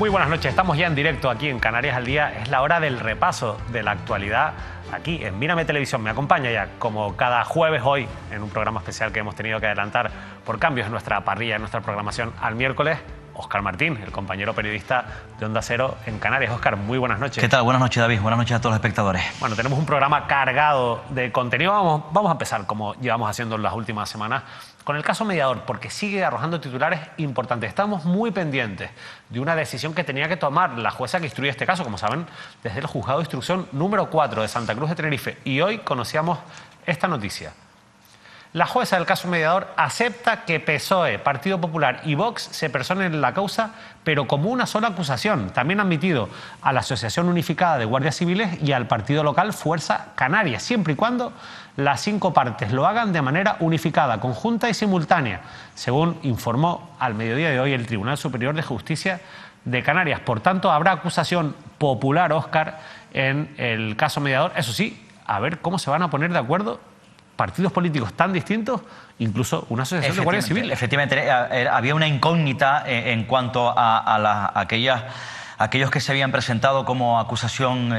Muy buenas noches, estamos ya en directo aquí en Canarias al Día. Es la hora del repaso de la actualidad aquí en Mírame Televisión. Me acompaña ya, como cada jueves hoy, en un programa especial que hemos tenido que adelantar por cambios en nuestra parrilla, en nuestra programación, al miércoles, Óscar Martín, el compañero periodista de Onda Cero en Canarias. Óscar, muy buenas noches. ¿Qué tal? Buenas noches, David. Buenas noches a todos los espectadores. Bueno, tenemos un programa cargado de contenido. Vamos a empezar, como llevamos haciendo en las últimas semanas, con el caso Mediador, porque sigue arrojando titulares importantes. Estamos muy pendientes de una decisión que tenía que tomar la jueza que instruye este caso, como saben, desde el Juzgado de Instrucción número 4 de Santa Cruz de Tenerife. Y hoy conocíamos esta noticia. La jueza del caso Mediador acepta que PSOE, Partido Popular y Vox se personen en la causa, pero como una sola acusación. También ha admitido a la Asociación Unificada de Guardias Civiles y al partido local Fuerza Canaria, siempre y cuando las 5 partes lo hagan de manera unificada, conjunta y simultánea, según informó al mediodía de hoy el Tribunal Superior de Justicia de Canarias. Por tanto, habrá acusación popular, Óscar, en el caso Mediador. Eso sí, a ver cómo se van a poner de acuerdo partidos políticos tan distintos, incluso una asociación de guardias civiles. Efectivamente, había una incógnita en cuanto a aquellos que se habían presentado como acusación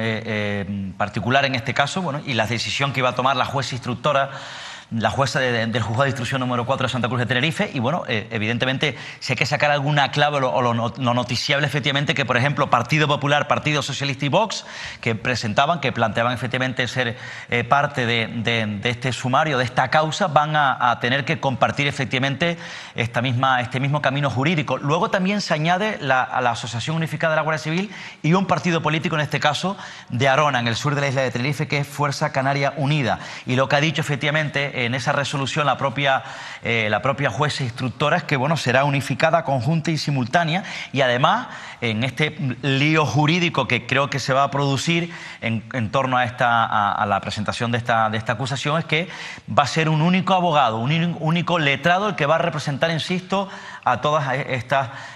particular en este caso, bueno, y la decisión que iba a tomar la jueza instructora, la jueza del Juzgado de Instrucción número 4 de Santa Cruz de Tenerife. Y bueno, evidentemente, si hay que sacar alguna clave o lo noticiable, efectivamente, que por ejemplo Partido Popular, Partido Socialista y Vox, que planteaban efectivamente ser parte de este sumario, de esta causa, van a tener que compartir efectivamente este mismo camino jurídico. Luego también se añade a la Asociación Unificada de la Guardia Civil y un partido político, en este caso de Arona, en el sur de la isla de Tenerife, que es Fuerza Canaria Unida. Y lo que ha dicho efectivamente en esa resolución la propia jueza instructora es que bueno, será unificada, conjunta y simultánea. Y además, en este lío jurídico que creo que se va a producir en torno a la presentación de esta acusación, es que va a ser un único abogado, un único letrado el que va a representar, insisto, a todas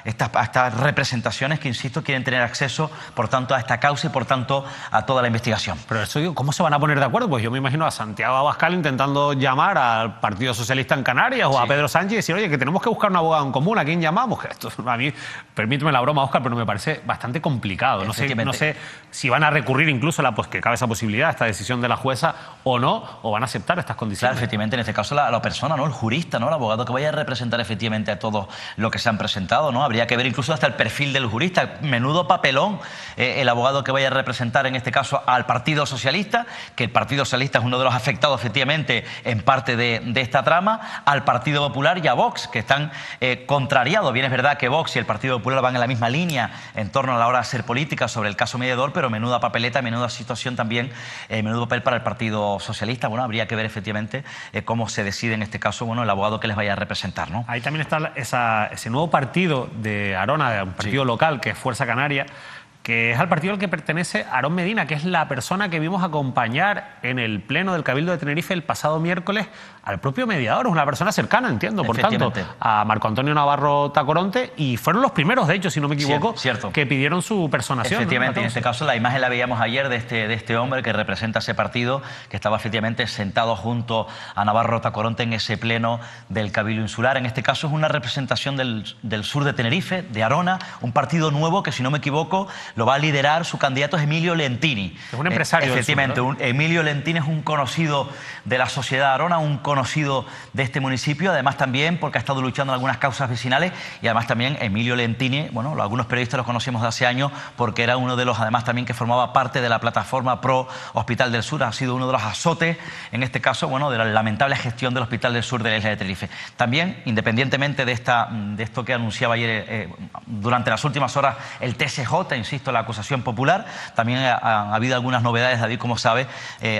estas representaciones que, insisto, quieren tener acceso, por tanto, a esta causa y, por tanto, a toda la investigación. Pero eso digo, ¿cómo se van a poner de acuerdo? Pues yo me imagino a Santiago Abascal intentando llamar al Partido Socialista en Canarias o a Pedro Sánchez y decir, oye, que tenemos que buscar un abogado en común, ¿a quién llamamos? Que esto a mí, permíteme la broma, Óscar, pero me parece bastante complicado. No sé si van a recurrir incluso que cabe esa posibilidad, esta decisión de la jueza o no, o van a aceptar estas condiciones. Claro, efectivamente, en este caso la persona, ¿no? El jurista, ¿no? El abogado que vaya a representar efectivamente a todos lo que se han presentado, ¿no? Habría que ver incluso hasta el perfil del jurista. Menudo papelón el abogado que vaya a representar en este caso al Partido Socialista, que el Partido Socialista es uno de los afectados efectivamente en parte de esta trama, al Partido Popular y a Vox, que están contrariados. Bien, es verdad que Vox y el Partido Popular van en la misma línea en torno a la hora de hacer política sobre el caso Mediador, pero menuda papeleta, menuda situación también, menudo papel para el Partido Socialista. Bueno, habría que ver efectivamente cómo se decide en este caso, bueno, el abogado que les vaya a representar, ¿no? Ahí también está ese nuevo partido de Arona, un partido local que es Fuerza Canaria, que es al partido al que pertenece Aarón Medina, que es la persona que vimos acompañar en el pleno del Cabildo de Tenerife el pasado miércoles al propio mediador. Es una persona cercana, entiendo, por tanto, a Marco Antonio Navarro Tacoronte, y fueron los primeros, de hecho, si no me equivoco, que pidieron su personación. Efectivamente, ¿no? En este caso la imagen la veíamos ayer de este hombre que representa ese partido, que estaba efectivamente sentado junto a Navarro Tacoronte en ese pleno del Cabildo Insular. En este caso es una representación del sur de Tenerife, de Arona, un partido nuevo que, si no me equivoco, lo va a liderar su candidato es Emilio Lentini. Es un empresario. Efectivamente, del sur, ¿no? Emilio Lentini es un conocido de la sociedad Arona, un conocido de este municipio, además también porque ha estado luchando en algunas causas vecinales, y además también Emilio Lentini, bueno, algunos periodistas lo conocemos de hace años porque era uno de los, además también, que formaba parte de la plataforma Pro Hospital del Sur. Ha sido uno de los azotes, en este caso, bueno, de la lamentable gestión del Hospital del Sur de la isla de Tenerife. También, independientemente de esto que anunciaba ayer durante las últimas horas el TSJ, insisto, la acusación popular, también ha habido algunas novedades, David, como sabe,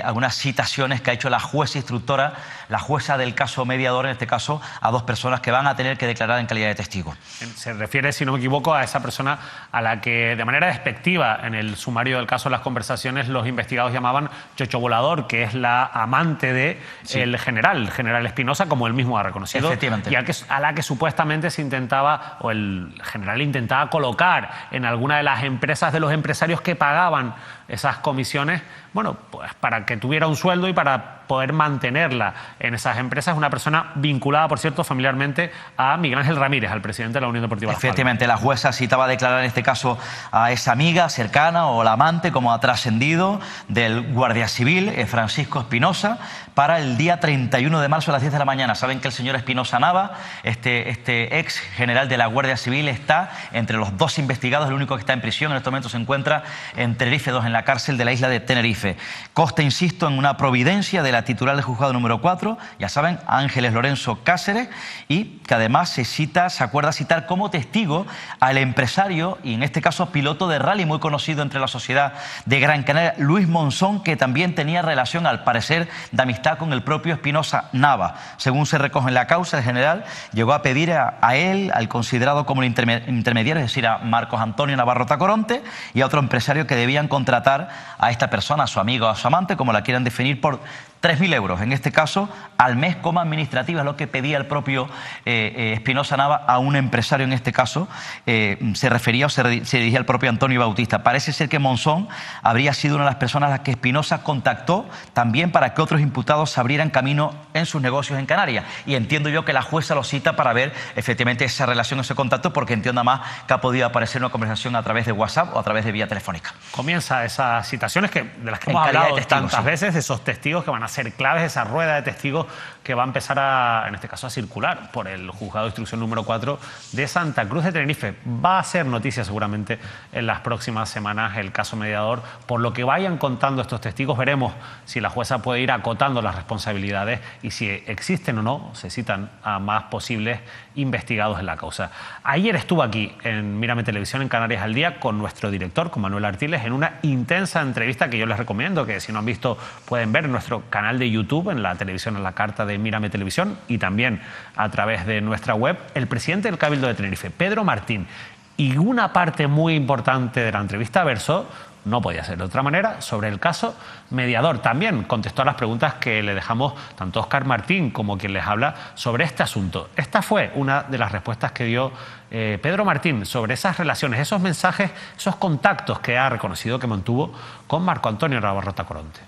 algunas citaciones que ha hecho la jueza instructora, la jueza del caso Mediador, en este caso, a 2 personas que van a tener que declarar en calidad de testigos. Se refiere, si no me equivoco, a esa persona a la que, de manera despectiva, en el sumario del caso, las conversaciones, los investigados llamaban chocho volador, que es la amante del general Espinosa, como él mismo ha reconocido. Efectivamente. Y a la que supuestamente se intentaba, o el general intentaba colocar en alguna de las empresas de los empresarios que pagaban esas comisiones, bueno, pues para que tuviera un sueldo y para poder mantenerla en esas empresas. Una persona vinculada, por cierto, familiarmente a Miguel Ángel Ramírez, al presidente de la Unión Deportiva Las Palmas. Efectivamente, la jueza citaba a declarar en este caso a esa amiga cercana o la amante, como ha trascendido, del guardia civil Francisco Espinosa, para el día 31 de marzo a las 10 de la mañana. Saben que el señor Espinosa Nava, este ex general de la Guardia Civil, está entre los 2 investigados. El único que está en prisión en este momento se encuentra en Tenerife 2, en la cárcel de la isla de Tenerife. Consta, insisto, en una providencia de la titular del juzgado número 4, ya saben, Ángeles Lorenzo Cáceres, y que además se acuerda citar como testigo al empresario y en este caso piloto de rally muy conocido entre la sociedad de Gran Canaria, Luis Monzón, que también tenía relación, al parecer, de amistad con el propio Espinosa Nava. Según se recoge en la causa, el general llegó a pedir a él, al considerado como el intermediario, es decir, a Marcos Antonio Navarro Tacoronte, y a otro empresario que debían contratar a esta persona, a su amigo o a su amante, como la quieran definir, por 3.000 euros, en este caso, al mes como administrativa, es lo que pedía el propio Espinosa Nava a un empresario, en este caso, se refería o se dirigía al propio Antonio Bautista. Parece ser que Monzón habría sido una de las personas a las que Espinosa contactó también para que otros imputados se abrieran camino en sus negocios en Canarias. Y entiendo yo que la jueza lo cita para ver efectivamente esa relación, ese contacto, porque entiendo más que ha podido aparecer una conversación a través de WhatsApp o a través de vía telefónica. Comienza esas citaciones de las que hemos hablado tantas veces, de esos testigos que van a ser claves, esa rueda de testigos que va a empezar en este caso, a circular por el juzgado de instrucción número 4 de Santa Cruz de Tenerife. Va a ser noticia seguramente en las próximas semanas el caso Mediador. Por lo que vayan contando estos testigos, veremos si la jueza puede ir acotando las responsabilidades y si existen o no, se citan a más posibles investigados en la causa. Ayer estuvo aquí en Mírame Televisión, en Canarias al Día, con nuestro director, con Manuel Artiles, en una intensa entrevista que yo les recomiendo, que si no han visto pueden ver en nuestro canal de YouTube, en la televisión, en la carta de Mírame Televisión, y también a través de nuestra web. El presidente del Cabildo de Tenerife, Pedro Martín, y una parte muy importante de la entrevista versó, no podía ser de otra manera, sobre el caso Mediador. También contestó a las preguntas que le dejamos tanto Óscar Martín como quien les habla sobre este asunto. Esta fue una de las respuestas que dio Pedro Martín sobre esas relaciones, esos mensajes, esos contactos que ha reconocido que mantuvo con Marco Antonio Navarro Tacoronte.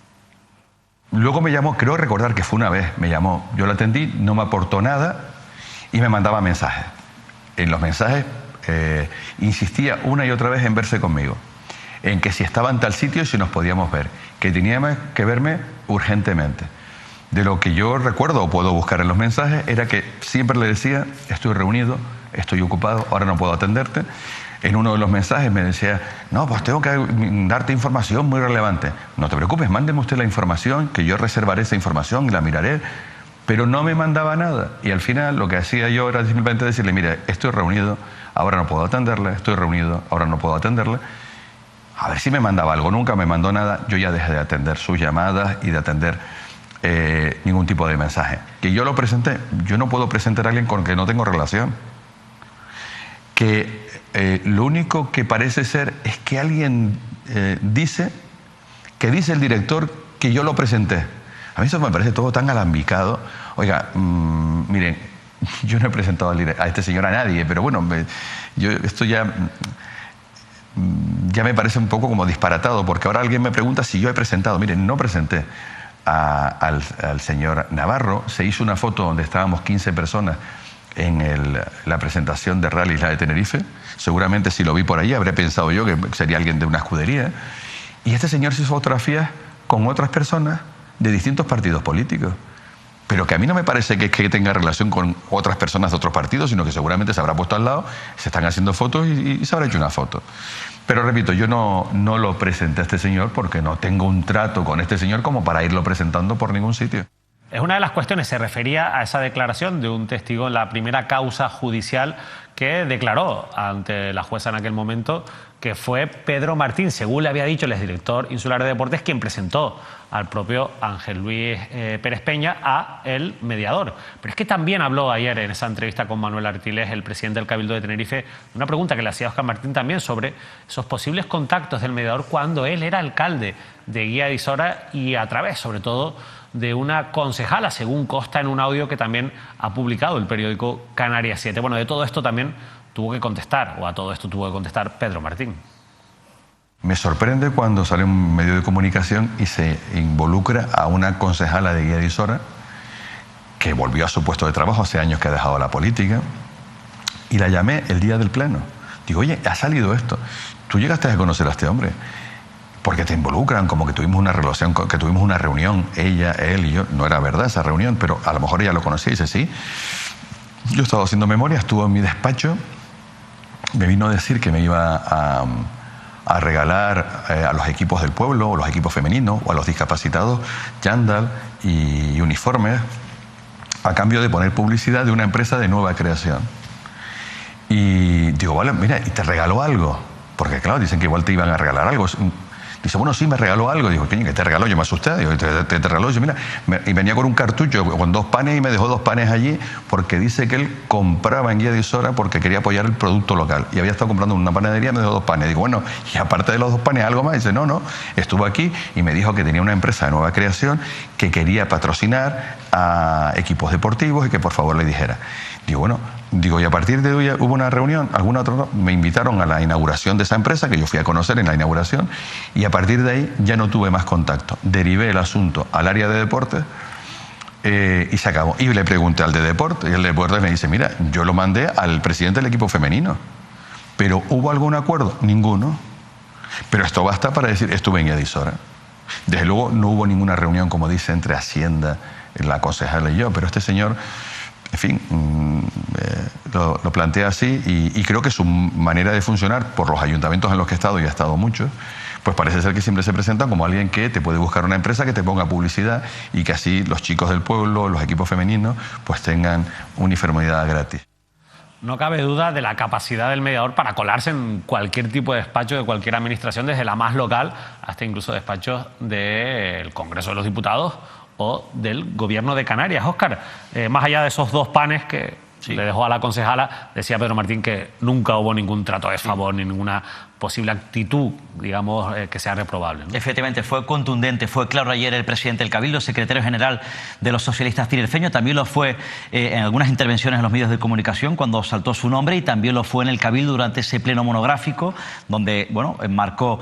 Luego me llamó, creo recordar que fue una vez, me llamó, yo lo atendí, no me aportó nada y me mandaba mensajes. En los mensajes insistía una y otra vez en verse conmigo, en que si estaba en tal sitio si nos podíamos ver, que teníamos que verme urgentemente. De lo que yo recuerdo o puedo buscar en los mensajes era que siempre le decía, estoy reunido, estoy ocupado, ahora no puedo atenderte. En uno de los mensajes me decía, no, pues tengo que darte información muy relevante. No te preocupes, mándeme usted la información, que yo reservaré esa información y la miraré. Pero no me mandaba nada. Y al final lo que hacía yo era simplemente decirle, mire, estoy reunido, ahora no puedo atenderle, estoy reunido, ahora no puedo atenderle. A ver si me mandaba algo, nunca me mandó nada. Yo ya dejé de atender sus llamadas y de atender ningún tipo de mensaje. Que yo lo presenté, yo no puedo presentar a alguien con el que no tengo relación. Que lo único que parece ser es que alguien dice el director que yo lo presenté. A mí eso me parece todo tan alambicado. Oiga, miren, yo no he presentado a este señor a nadie, pero bueno, esto ya me parece un poco como disparatado, porque ahora alguien me pregunta si yo he presentado. Miren, no presenté al señor Navarro. Se hizo una foto donde estábamos 15 personas en la presentación de Rally Isla de Tenerife. Seguramente si lo vi por ahí habré pensado yo que sería alguien de una escudería. Y este señor se hizo fotografías con otras personas de distintos partidos políticos. Pero que a mí no me parece que tenga relación con otras personas de otros partidos, sino que seguramente se habrá puesto al lado, se están haciendo fotos y se habrá hecho una foto. Pero repito, yo no lo presenté a este señor porque no tengo un trato con este señor como para irlo presentando por ningún sitio. Es una de las cuestiones, se refería a esa declaración de un testigo en la primera causa judicial que declaró ante la jueza en aquel momento, que fue Pedro Martín, según le había dicho el exdirector insular de deportes, quien presentó al propio Ángel Luis Pérez Peña a el mediador. Pero es que también habló ayer en esa entrevista con Manuel Artiles, el presidente del Cabildo de Tenerife, una pregunta que le hacía Óscar Martín también sobre esos posibles contactos del mediador cuando él era alcalde de Guía de Isora y a través, sobre todo, de una concejala, según consta en un audio que también ha publicado el periódico Canarias 7. Bueno, de todo esto también tuvo que contestar, o a todo esto tuvo que contestar Pedro Martín. Me sorprende cuando sale un medio de comunicación y se involucra a una concejala de Guía de Isora que volvió a su puesto de trabajo, hace años que ha dejado la política, y la llamé el día del pleno. Digo, oye, ha salido esto. ¿Tú llegaste a conocer a este hombre? Porque te involucran, como que tuvimos una relación, que tuvimos una reunión, ella, él y yo. No era verdad esa reunión, pero a lo mejor ella lo conocía y dice, sí. Yo estaba haciendo memoria, estuvo en mi despacho, me vino a decir que me iba a regalar a los equipos del pueblo, o los equipos femeninos, o a los discapacitados, chándal y uniformes, a cambio de poner publicidad de una empresa de nueva creación. Y digo, vale, mira, ¿y te regaló algo? Porque claro, dicen que igual te iban a regalar algo. Dice, bueno, sí, me regaló algo. Digo, ¿qué te regaló? Yo me asusté. Digo, ¿te regaló? Dice, mira, y venía con un cartucho, con 2 panes, y me dejó 2 panes allí, porque dice que él compraba en Guía de Isora porque quería apoyar el producto local. Y había estado comprando en una panadería y me dejó 2 panes. Digo, bueno, y aparte de los 2 panes, ¿algo más? Dice, no, estuvo aquí y me dijo que tenía una empresa de nueva creación que quería patrocinar a equipos deportivos y que por favor le dijera. Digo, bueno, y a partir de hoy hubo una reunión, alguna otra, me invitaron a la inauguración de esa empresa, que yo fui a conocer en la inauguración, y a partir de ahí ya no tuve más contacto. Derivé el asunto al área de deportes y se acabó. Y le pregunté al de deportes, y el de deportes me dice, mira, yo lo mandé al presidente del equipo femenino, pero ¿hubo algún acuerdo? Ninguno. Pero esto basta para decir, estuve en Guía de Isora. Desde luego no hubo ninguna reunión, como dice, entre Hacienda, la concejala y yo, pero este señor... En fin, lo plantea así y creo que su manera de funcionar por los ayuntamientos en los que he estado, y he estado muchos, pues parece ser que siempre se presenta como alguien que te puede buscar una empresa que te ponga publicidad y que así los chicos del pueblo, los equipos femeninos, pues tengan uniformidad gratis. No cabe duda de la capacidad del mediador para colarse en cualquier tipo de despacho de cualquier administración, desde la más local hasta incluso despachos del Congreso de los Diputados o del Gobierno de Canarias. Óscar, más allá de esos 2 panes que le dejó a la concejala, decía Pedro Martín que nunca hubo ningún trato de favor ni ninguna posible actitud, digamos, que sea reprobable, ¿no? Efectivamente, fue contundente, fue claro ayer el presidente del Cabildo, secretario general de los socialistas tinerfeños, también lo fue en algunas intervenciones en los medios de comunicación cuando saltó su nombre, y también lo fue en el Cabildo durante ese pleno monográfico donde, bueno, marcó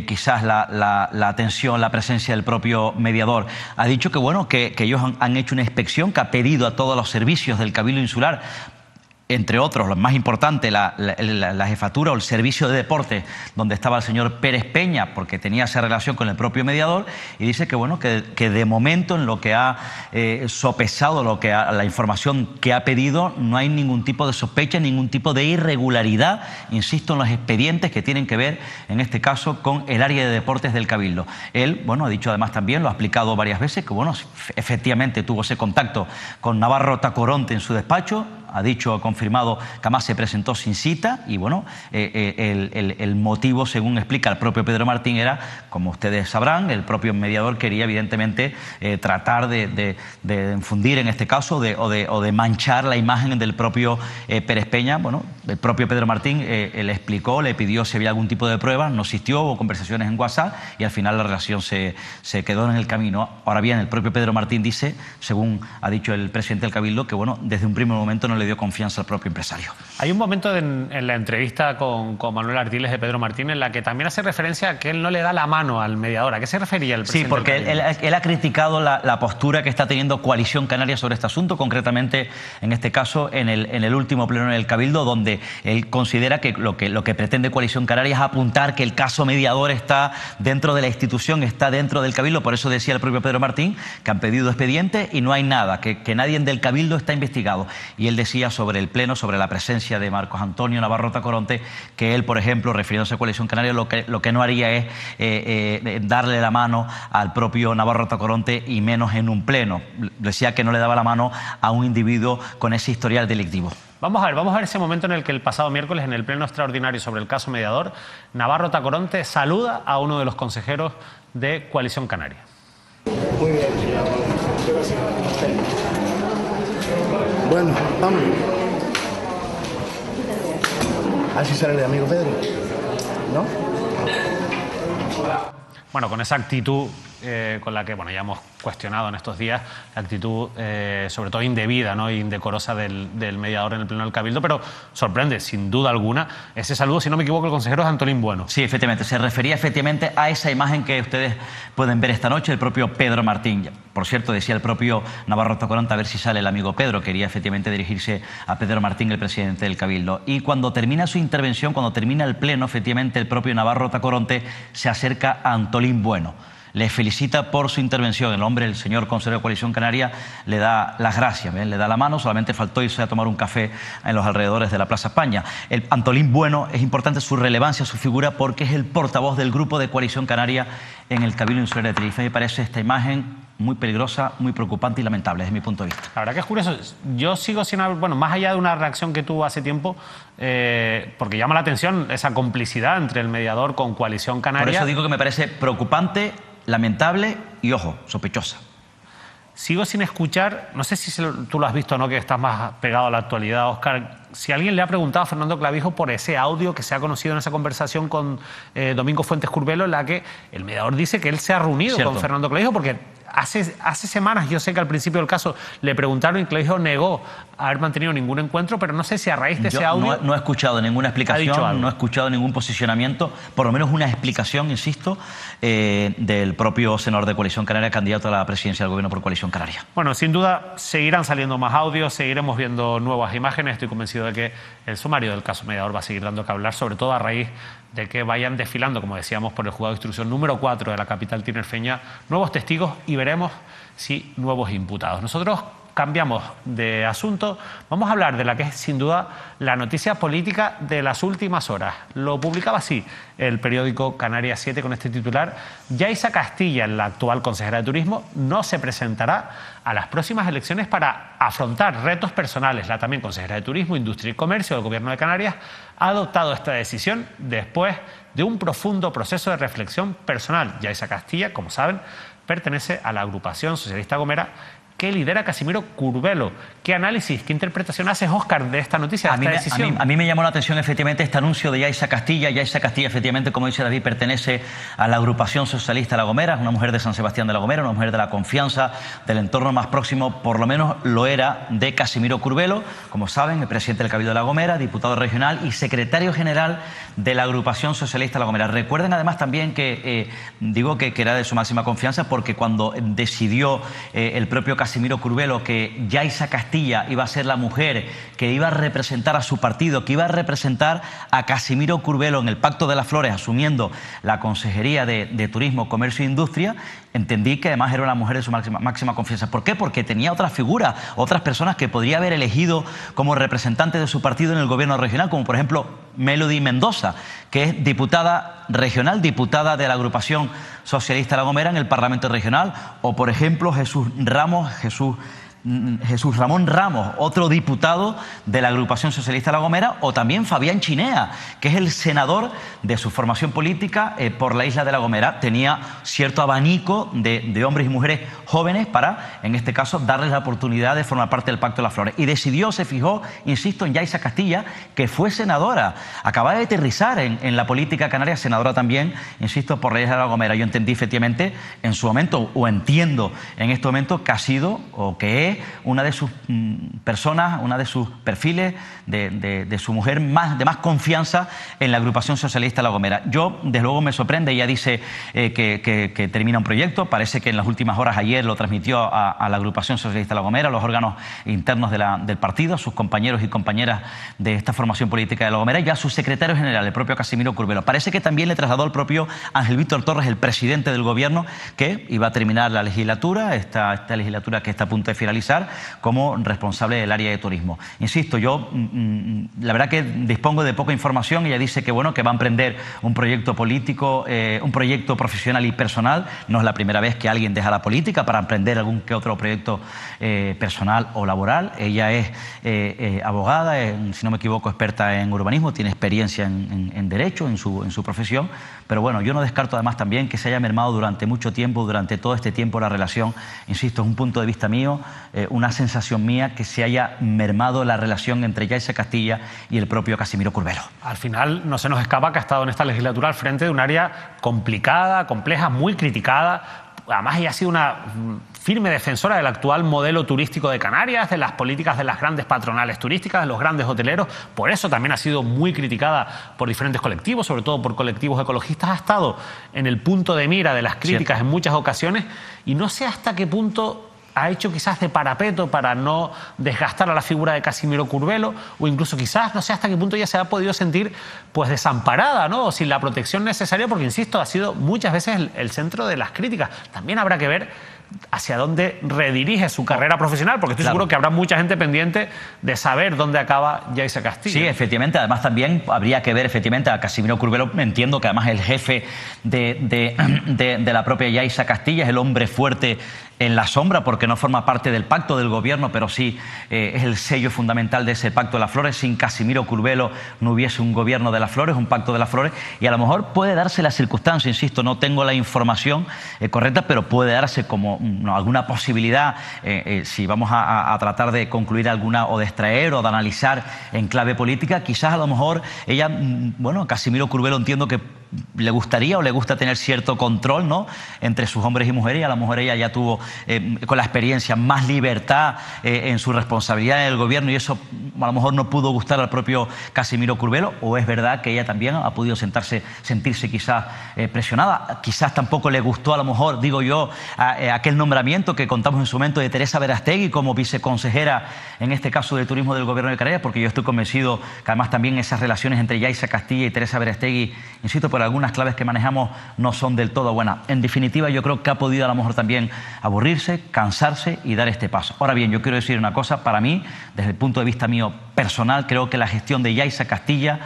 quizás la atención, la presencia del propio mediador. Ha dicho que, bueno, que ellos han hecho una inspección que ha pedido a todos los servicios del Cabildo Insular, entre otros, lo más importante, la jefatura o el servicio de deporte, donde estaba el señor Pérez Peña, porque tenía esa relación con el propio mediador, y dice que, bueno, que de momento en lo que ha sopesado, la información que ha pedido, no hay ningún tipo de sospecha, ningún tipo de irregularidad, insisto, en los expedientes que tienen que ver, en este caso, con el área de deportes del Cabildo. Él, bueno, ha dicho además también, lo ha explicado varias veces, que, bueno, efectivamente tuvo ese contacto con Navarro Tacoronte en su despacho, ha dicho, ha confirmado que además se presentó sin cita y, bueno, el motivo, según explica el propio Pedro Martín, era, como ustedes sabrán, el propio mediador quería evidentemente tratar de infundir, en este caso, o de manchar la imagen del propio Pérez Peña. Bueno, el propio Pedro Martín le explicó, le pidió si había algún tipo de pruebas, no existió, hubo conversaciones en WhatsApp y al final la relación se quedó en el camino. Ahora bien, el propio Pedro Martín dice, según ha dicho el presidente del Cabildo, que, bueno, desde un primer momento no le dio confianza al propio empresario. Hay un momento en la entrevista con Manuel Artiles de Pedro Martín en la que también hace referencia a que él no le da la mano al mediador. ¿A qué se refería el presidente? Sí, porque él ha criticado la postura que está teniendo Coalición Canaria sobre este asunto, concretamente, en este caso, en el último pleno del Cabildo, donde él considera que lo que pretende Coalición Canaria es apuntar que el caso mediador está dentro de la institución, está dentro del Cabildo. Por eso decía el propio Pedro Martín que han pedido expediente y no hay nada, que nadie del Cabildo está investigado. Y él decía sobre el pleno, sobre la presencia de Marcos Antonio Navarro Tacoronte, que él, por ejemplo, refiriéndose a Coalición Canaria, lo que no haría es darle la mano al propio Navarro Tacoronte, y menos en un pleno. Decía que no le daba la mano a un individuo con ese historial delictivo. Vamos a ver ese momento en el que el pasado miércoles, en el pleno extraordinario sobre el caso mediador, Navarro Tacoronte saluda a uno de los consejeros de Coalición Canaria. Muy bien. Bueno, vamos. Así sale el amigo Pedro, ¿no? Bueno, con esa actitud con la que bueno, ya hemos cuestionado en estos días la actitud, sobre todo indebida, ¿no? E indecorosa del mediador en el Pleno del Cabildo, pero sorprende, sin duda alguna, ese saludo, si no me equivoco, el consejero es Antolín Bueno. Sí, efectivamente, se refería efectivamente a esa imagen que ustedes pueden ver esta noche, el propio Pedro Martín. Por cierto, decía el propio Navarro Tacoronte, a ver si sale el amigo Pedro, quería efectivamente dirigirse a Pedro Martín, el presidente del Cabildo. Y cuando termina su intervención, cuando termina el pleno, efectivamente el propio Navarro Tacoronte se acerca a Antolín Bueno. Le felicita por su intervención. El hombre, el señor consejero de Coalición Canaria, le da las gracias, ¿ven? Le da la mano, solamente faltó irse a tomar un café en los alrededores de la Plaza España. El Antolín Bueno, es importante su relevancia, su figura, porque es el portavoz del grupo de Coalición Canaria en el Cabildo Insular de Tenerife. Me parece esta imagen muy peligrosa, muy preocupante y lamentable desde mi punto de vista. La verdad que es curioso. Yo sigo sin haber, bueno, más allá de una reacción que tuvo hace tiempo, porque llama la atención esa complicidad entre el mediador con Coalición Canaria. Por eso digo que me parece preocupante, lamentable y, ojo, sospechosa. Sigo sin escuchar, no sé si tú lo has visto o no, que estás más pegado a la actualidad, Óscar, si alguien le ha preguntado a Fernando Clavijo por ese audio que se ha conocido en esa conversación con Domingo Fuentes Curbelo, en la que el mediador dice que él se ha reunido con Fernando Clavijo, porque hace semanas, yo sé que al principio del caso le preguntaron y Clavijo negó haber mantenido ningún encuentro, pero no sé si a raíz de ese audio... No he escuchado ninguna explicación, no he escuchado ningún posicionamiento, por lo menos una explicación, insisto, del propio senador de Coalición Canaria, candidato a la presidencia del Gobierno por Coalición Canaria. Bueno, sin duda seguirán saliendo más audios, seguiremos viendo nuevas imágenes. Estoy convencido de que el sumario del caso mediador va a seguir dando que hablar, sobre todo a raíz de que vayan desfilando, como decíamos, por el juzgado de instrucción número 4 de la capital tinerfeña, nuevos testigos y veremos si nuevos imputados. Nosotros cambiamos de asunto, vamos a hablar de la que es sin duda la noticia política de las últimas horas. Lo publicaba así el periódico Canarias 7 con este titular: Yaiza Castilla, la actual consejera de Turismo, no se presentará a las próximas elecciones para afrontar retos personales. La también consejera de Turismo, Industria y Comercio del Gobierno de Canarias ha adoptado esta decisión después de un profundo proceso de reflexión personal. Yaiza Castilla, como saben, pertenece a la agrupación socialista Gomera que lidera Casimiro Curbelo. ¿Qué análisis, qué interpretación haces, Óscar, de esta noticia, de esta decisión? A mí me llamó la atención efectivamente este anuncio de Yaiza Castilla. Yaiza Castilla, efectivamente, como dice David, pertenece a la agrupación socialista La Gomera, es una mujer de San Sebastián de la Gomera, una mujer de la confianza, del entorno más próximo, por lo menos lo era, de Casimiro Curbelo, como saben, el presidente del Cabildo de La Gomera, diputado regional y secretario general de la agrupación socialista La Gomera. Recuerden además también que, digo que era de su máxima confianza, porque cuando decidió el propio Casimiro Curbelo que Yaiza Castilla iba a ser la mujer que iba a representar a su partido, que iba a representar a Casimiro Curbelo en el Pacto de las Flores, asumiendo la Consejería de Turismo, Comercio e Industria, entendí que además era una mujer de su máxima confianza. ¿Por qué? Porque tenía otras figuras, otras personas que podría haber elegido como representante de su partido en el gobierno regional, como por ejemplo Melody Mendoza, que es diputada regional, diputada de la agrupación socialista La Gomera en el Parlamento Regional, o por ejemplo Jesús Ramón Ramos, otro diputado de la agrupación socialista La Gomera, o también Fabián Chinea, que es el senador de su formación política por la isla de La Gomera. Tenía cierto abanico de hombres y mujeres jóvenes para, en este caso, darles la oportunidad de formar parte del Pacto de las Flores. Y decidió, se fijó, insisto, en Yaiza Castilla, que fue senadora, acaba de aterrizar en la política canaria, senadora también, insisto, por la isla de La Gomera. Yo entendí efectivamente en su momento, o entiendo en este momento, que ha sido o que es una de sus personas, una de sus perfiles de su mujer de más confianza en la agrupación socialista La Gomera. Yo, desde luego, me sorprende. Ella dice que termina un proyecto. Parece que en las últimas horas, ayer, lo transmitió a la agrupación socialista La Gomera, a los órganos internos del partido, a sus compañeros y compañeras de esta formación política de La Gomera, y a su secretario general, el propio Casimiro Curbelo. Parece que también le trasladó al propio Ángel Víctor Torres, el presidente del gobierno, que iba a terminar la legislatura, esta legislatura que está a punto de finalizar, como responsable del área de turismo. Insisto, yo la verdad que dispongo de poca información. Ella dice que bueno, que va a emprender un proyecto político, un proyecto profesional y personal. No es la primera vez que alguien deja la política para emprender algún que otro proyecto personal o laboral. Ella es abogada, si no me equivoco, experta en urbanismo, tiene experiencia en derecho, en su profesión. Pero bueno, yo no descarto además también que se haya mermado durante mucho tiempo, durante todo este tiempo, la relación. Insisto, es un punto de vista mío, una sensación mía, que se haya mermado la relación entre Yaiza Castilla y el propio Casimiro Curbelo. Al final no se nos escapa que ha estado en esta legislatura al frente de un área complicada, compleja, muy criticada además ella ha sido una firme defensora del actual modelo turístico de Canarias, de las políticas de las grandes patronales turísticas, de los grandes hoteleros. Por eso también ha sido muy criticada por diferentes colectivos, sobre todo por colectivos ecologistas. Ha estado en el punto de mira de las críticas en muchas ocasiones y no sé hasta qué punto ha hecho quizás de parapeto para no desgastar a la figura de Casimiro Curbelo, o incluso quizás, no sé hasta qué punto ella se ha podido sentir pues desamparada, ¿no? O sin la protección necesaria, porque insisto, ha sido muchas veces el centro de las críticas. También habrá que ver hacia dónde redirige su carrera profesional, porque estoy seguro que habrá mucha gente pendiente de saber dónde acaba Yaiza Castilla. Sí, efectivamente. Además también habría que ver efectivamente a Casimiro Curbelo. Entiendo que además el jefe de la propia Yaiza Castilla es el hombre fuerte en la sombra, porque no forma parte del pacto del gobierno, pero sí es el sello fundamental de ese pacto de las flores. Sin Casimiro Curbelo no hubiese un gobierno de las flores, un pacto de las flores, y a lo mejor puede darse la circunstancia, insisto, no tengo la información correcta, pero puede darse como alguna posibilidad, si vamos a tratar de concluir alguna o de extraer o de analizar en clave política, quizás a lo mejor ella, bueno, Casimiro Curbelo entiendo que le gustaría o le gusta tener cierto control, ¿no?, entre sus hombres y mujeres, y a lo mejor ella ya tuvo con la experiencia más libertad en su responsabilidad en el gobierno, y eso a lo mejor no pudo gustar al propio Casimiro Curbelo. O es verdad que ella también ha podido sentirse quizás presionada. Quizás tampoco le gustó, a lo mejor, digo yo, aquel nombramiento que contamos en su momento de Teresa Verastegui como viceconsejera, en este caso de Turismo del Gobierno de Canarias, porque yo estoy convencido que además también esas relaciones entre Yaiza Castilla y Teresa Verastegui, insisto, por algunas claves que manejamos, no son del todo buenas. En definitiva, yo creo que ha podido a lo mejor también aburrirse, cansarse y dar este paso. Ahora bien, yo quiero decir una cosa, para mí, desde el punto de vista mío personal, creo que la gestión de Yaiza Castilla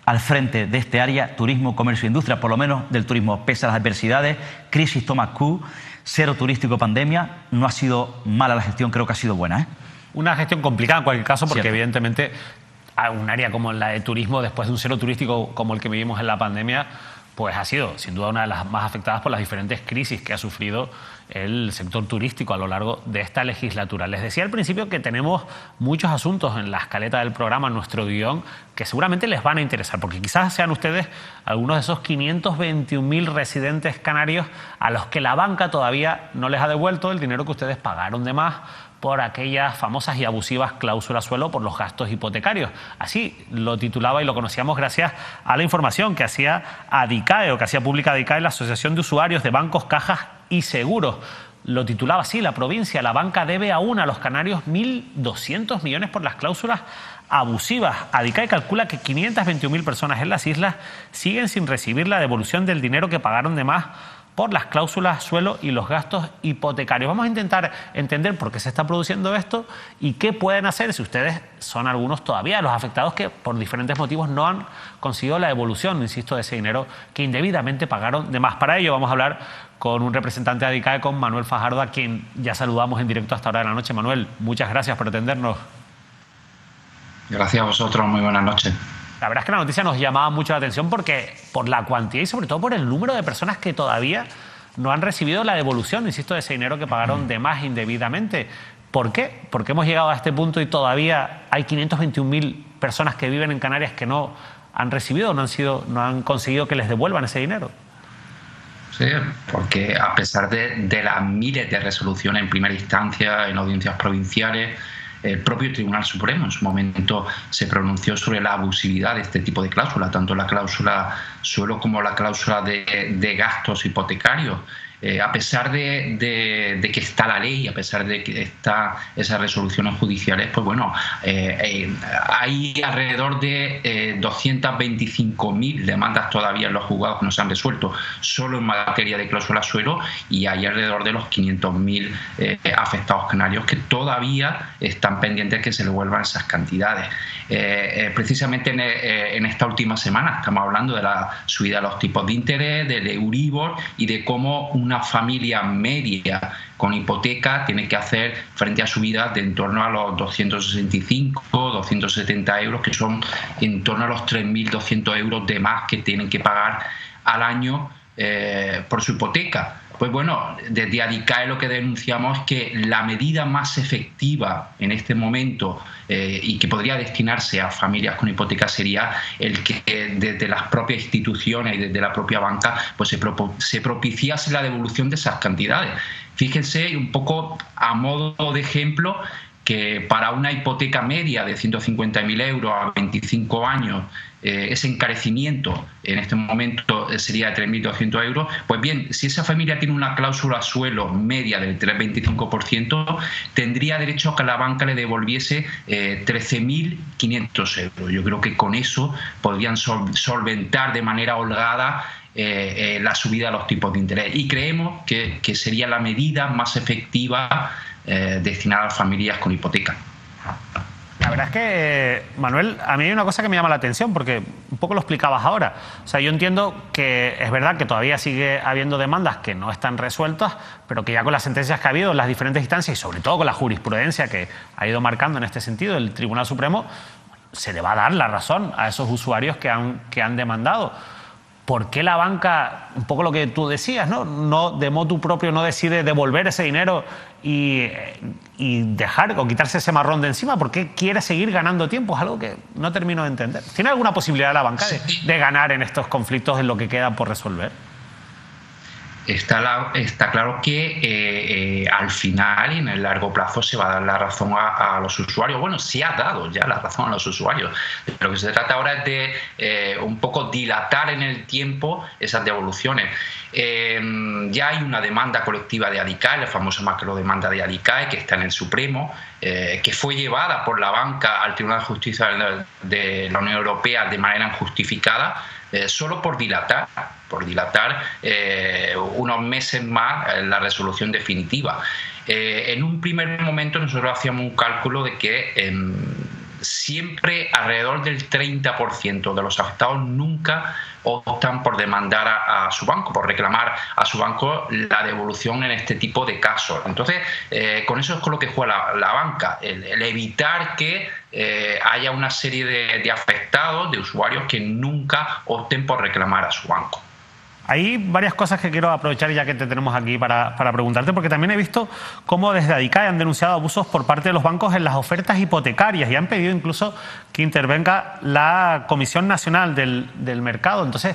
al frente de este área, turismo, comercio e industria, por lo menos del turismo, pese a las adversidades, crisis Thomas Cook, cero turístico, pandemia, no ha sido mala la gestión, creo que ha sido buena, ¿eh? Una gestión complicada en cualquier caso, porque Cierto. Evidentemente a un área como la de turismo, después de un cero turístico como el que vivimos en la pandemia, pues ha sido sin duda una de las más afectadas por las diferentes crisis que ha sufrido el sector turístico a lo largo de esta legislatura. Les decía al principio que tenemos muchos asuntos en la escaleta del programa, en nuestro guión, que seguramente les van a interesar, porque quizás sean ustedes algunos de esos 521.000 residentes canarios a los que la banca todavía no les ha devuelto el dinero que ustedes pagaron de más por aquellas famosas y abusivas cláusulas suelo por los gastos hipotecarios. Así lo titulaba y lo conocíamos gracias a la información que hacía ADICAE, o que hacía pública ADICAE, la Asociación de Usuarios de Bancos, Cajas y Seguros. Lo titulaba así: la provincia, la banca debe aún a los canarios 1.200 millones por las cláusulas abusivas. ADICAE calcula que 521.000 personas en las islas siguen sin recibir la devolución del dinero que pagaron de más por las cláusulas suelo y los gastos hipotecarios. Vamos a intentar entender por qué se está produciendo esto y qué pueden hacer si ustedes son algunos todavía de los afectados que por diferentes motivos no han conseguido la devolución, insisto, de ese dinero que indebidamente pagaron de más. Para ello vamos a hablar con un representante de ADICAE, con Manuel Fajardo, a quien ya saludamos en directo a esta hora de la noche. Manuel, muchas gracias por atendernos. Gracias a vosotros, muy buenas noches. La verdad es que la noticia nos llamaba mucho la atención porque por la cuantía y sobre todo por el número de personas que todavía no han recibido la devolución, insisto, de ese dinero que pagaron de más indebidamente. ¿Por qué? Porque hemos llegado a este punto y todavía hay 521.000 personas que viven en Canarias que no han recibido, no han conseguido que les devuelvan ese dinero. Sí, porque a pesar de las miles de resoluciones en primera instancia, en audiencias provinciales, el propio Tribunal Supremo en su momento se pronunció sobre la abusividad de este tipo de cláusulas, tanto la cláusula suelo como la cláusula de gastos hipotecarios. A pesar de que está la ley, a pesar de que están esas resoluciones judiciales, pues bueno, hay alrededor de 225.000 demandas todavía en los juzgados que no se han resuelto solo en materia de cláusula suelo, y hay alrededor de los 500.000 afectados canarios que todavía están pendientes de que se devuelvan esas cantidades. Precisamente en esta última semana estamos hablando de la subida de los tipos de interés, del Euribor, y de cómo una familia media con hipoteca tiene que hacer frente a subidas de en torno a los 265, 270 euros, que son en torno a los 3.200 euros de más que tienen que pagar al año por su hipoteca. Pues bueno, desde ADICAE lo que denunciamos es que la medida más efectiva en este momento y que podría destinarse a familias con hipotecas sería el que desde las propias instituciones y desde la propia banca pues se propiciase la devolución de esas cantidades. Fíjense un poco a modo de ejemplo que para una hipoteca media de 150.000 euros a 25 años, ese encarecimiento en este momento sería de 3.200 euros. Pues bien, si esa familia tiene una cláusula suelo media del 3,25%, tendría derecho a que la banca le devolviese 13.500 euros. Yo creo que con eso podrían solventar de manera holgada la subida de los tipos de interés. Y creemos que sería la medida más efectiva destinada a familias con hipoteca. La verdad es que, Manuel, a mí hay una cosa que me llama la atención, porque un poco lo explicabas ahora. O sea, yo entiendo que es verdad que todavía sigue habiendo demandas que no están resueltas, pero que ya con las sentencias que ha habido en las diferentes instancias y sobre todo con la jurisprudencia que ha ido marcando en este sentido el Tribunal Supremo, se le va a dar la razón a esos usuarios que han demandado. ¿Por qué la banca, un poco lo que tú decías, no de motu propio no decide devolver ese dinero y dejar o quitarse ese marrón de encima? ¿Por qué quiere seguir ganando tiempo? Es algo que no termino de entender. ¿Tiene alguna posibilidad la banca de ganar en estos conflictos en lo que queda por resolver? Está claro que al final y en el largo plazo se va a dar la razón a los usuarios. Bueno, se ha dado ya la razón a los usuarios. Lo que se trata ahora es de un poco dilatar en el tiempo esas devoluciones. Ya hay una demanda colectiva de ADICAE, la famosa macrodemanda de ADICAE, que está en el Supremo, que fue llevada por la banca al Tribunal de Justicia de la Unión Europea de manera injustificada, solo por dilatar unos meses más la resolución definitiva. En un primer momento nosotros hacíamos un cálculo de que siempre alrededor del 30% de los afectados nunca optan por demandar a su banco, por reclamar a su banco la devolución en este tipo de casos. Entonces, con eso es con lo que juega la banca, el evitar que haya una serie de afectados, de usuarios que nunca opten por reclamar a su banco. Hay varias cosas que quiero aprovechar ya que te tenemos aquí para preguntarte, porque también he visto cómo desde ADICAE han denunciado abusos por parte de los bancos en las ofertas hipotecarias y han pedido incluso que intervenga la Comisión Nacional del Mercado. Entonces,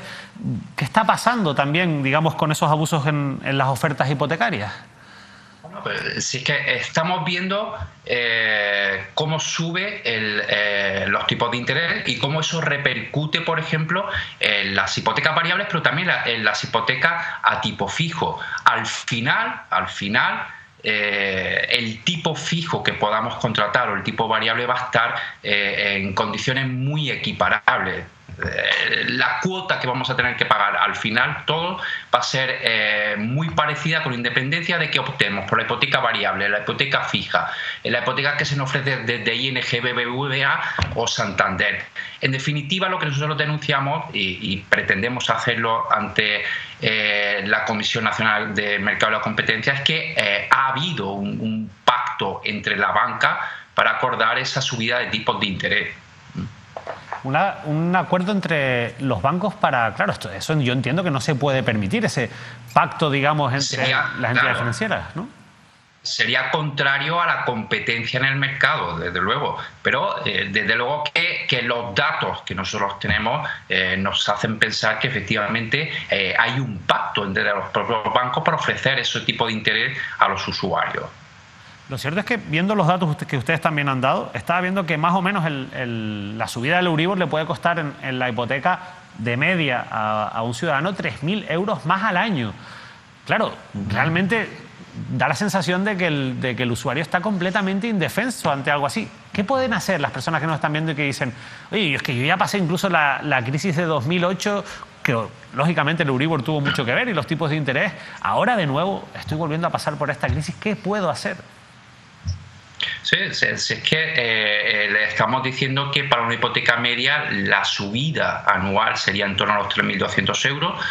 ¿qué está pasando también, digamos, con esos abusos en las ofertas hipotecarias? Sí, es que estamos viendo cómo sube los tipos de interés y cómo eso repercute, por ejemplo, en las hipotecas variables, pero también en las hipotecas a tipo fijo. Al final, el tipo fijo que podamos contratar o el tipo variable va a estar en condiciones muy equiparables. La cuota que vamos a tener que pagar al final todo va a ser muy parecida, con independencia de que optemos por la hipoteca variable, la hipoteca fija, la hipoteca que se nos ofrece desde ING, BBVA o Santander. En definitiva, lo que nosotros denunciamos y pretendemos hacerlo ante la Comisión Nacional de Mercado y la Competencia es que ha habido un pacto entre la banca para acordar esa subida de tipos de interés. Un acuerdo entre los bancos para... Claro, eso yo entiendo que no se puede permitir, ese pacto, digamos, entre las entidades financieras, ¿no? Sería contrario a la competencia en el mercado, desde luego. Pero desde luego que los datos que nosotros tenemos nos hacen pensar que efectivamente hay un pacto entre los propios bancos para ofrecer ese tipo de interés a los usuarios. Lo cierto es que, viendo los datos que ustedes también han dado, estaba viendo que más o menos la subida del Euribor le puede costar en la hipoteca de media a un ciudadano 3.000 euros más al año. Claro, realmente da la sensación de que el usuario está completamente indefenso ante algo así. ¿Qué pueden hacer las personas que nos están viendo y que dicen, oye, es que yo ya pasé incluso la crisis de 2008, que lógicamente el Euribor tuvo mucho que ver y los tipos de interés, ahora de nuevo estoy volviendo a pasar por esta crisis, ¿qué puedo hacer? Sí, es que le estamos diciendo que para una hipoteca media la subida anual sería en torno a los 3.200 euros.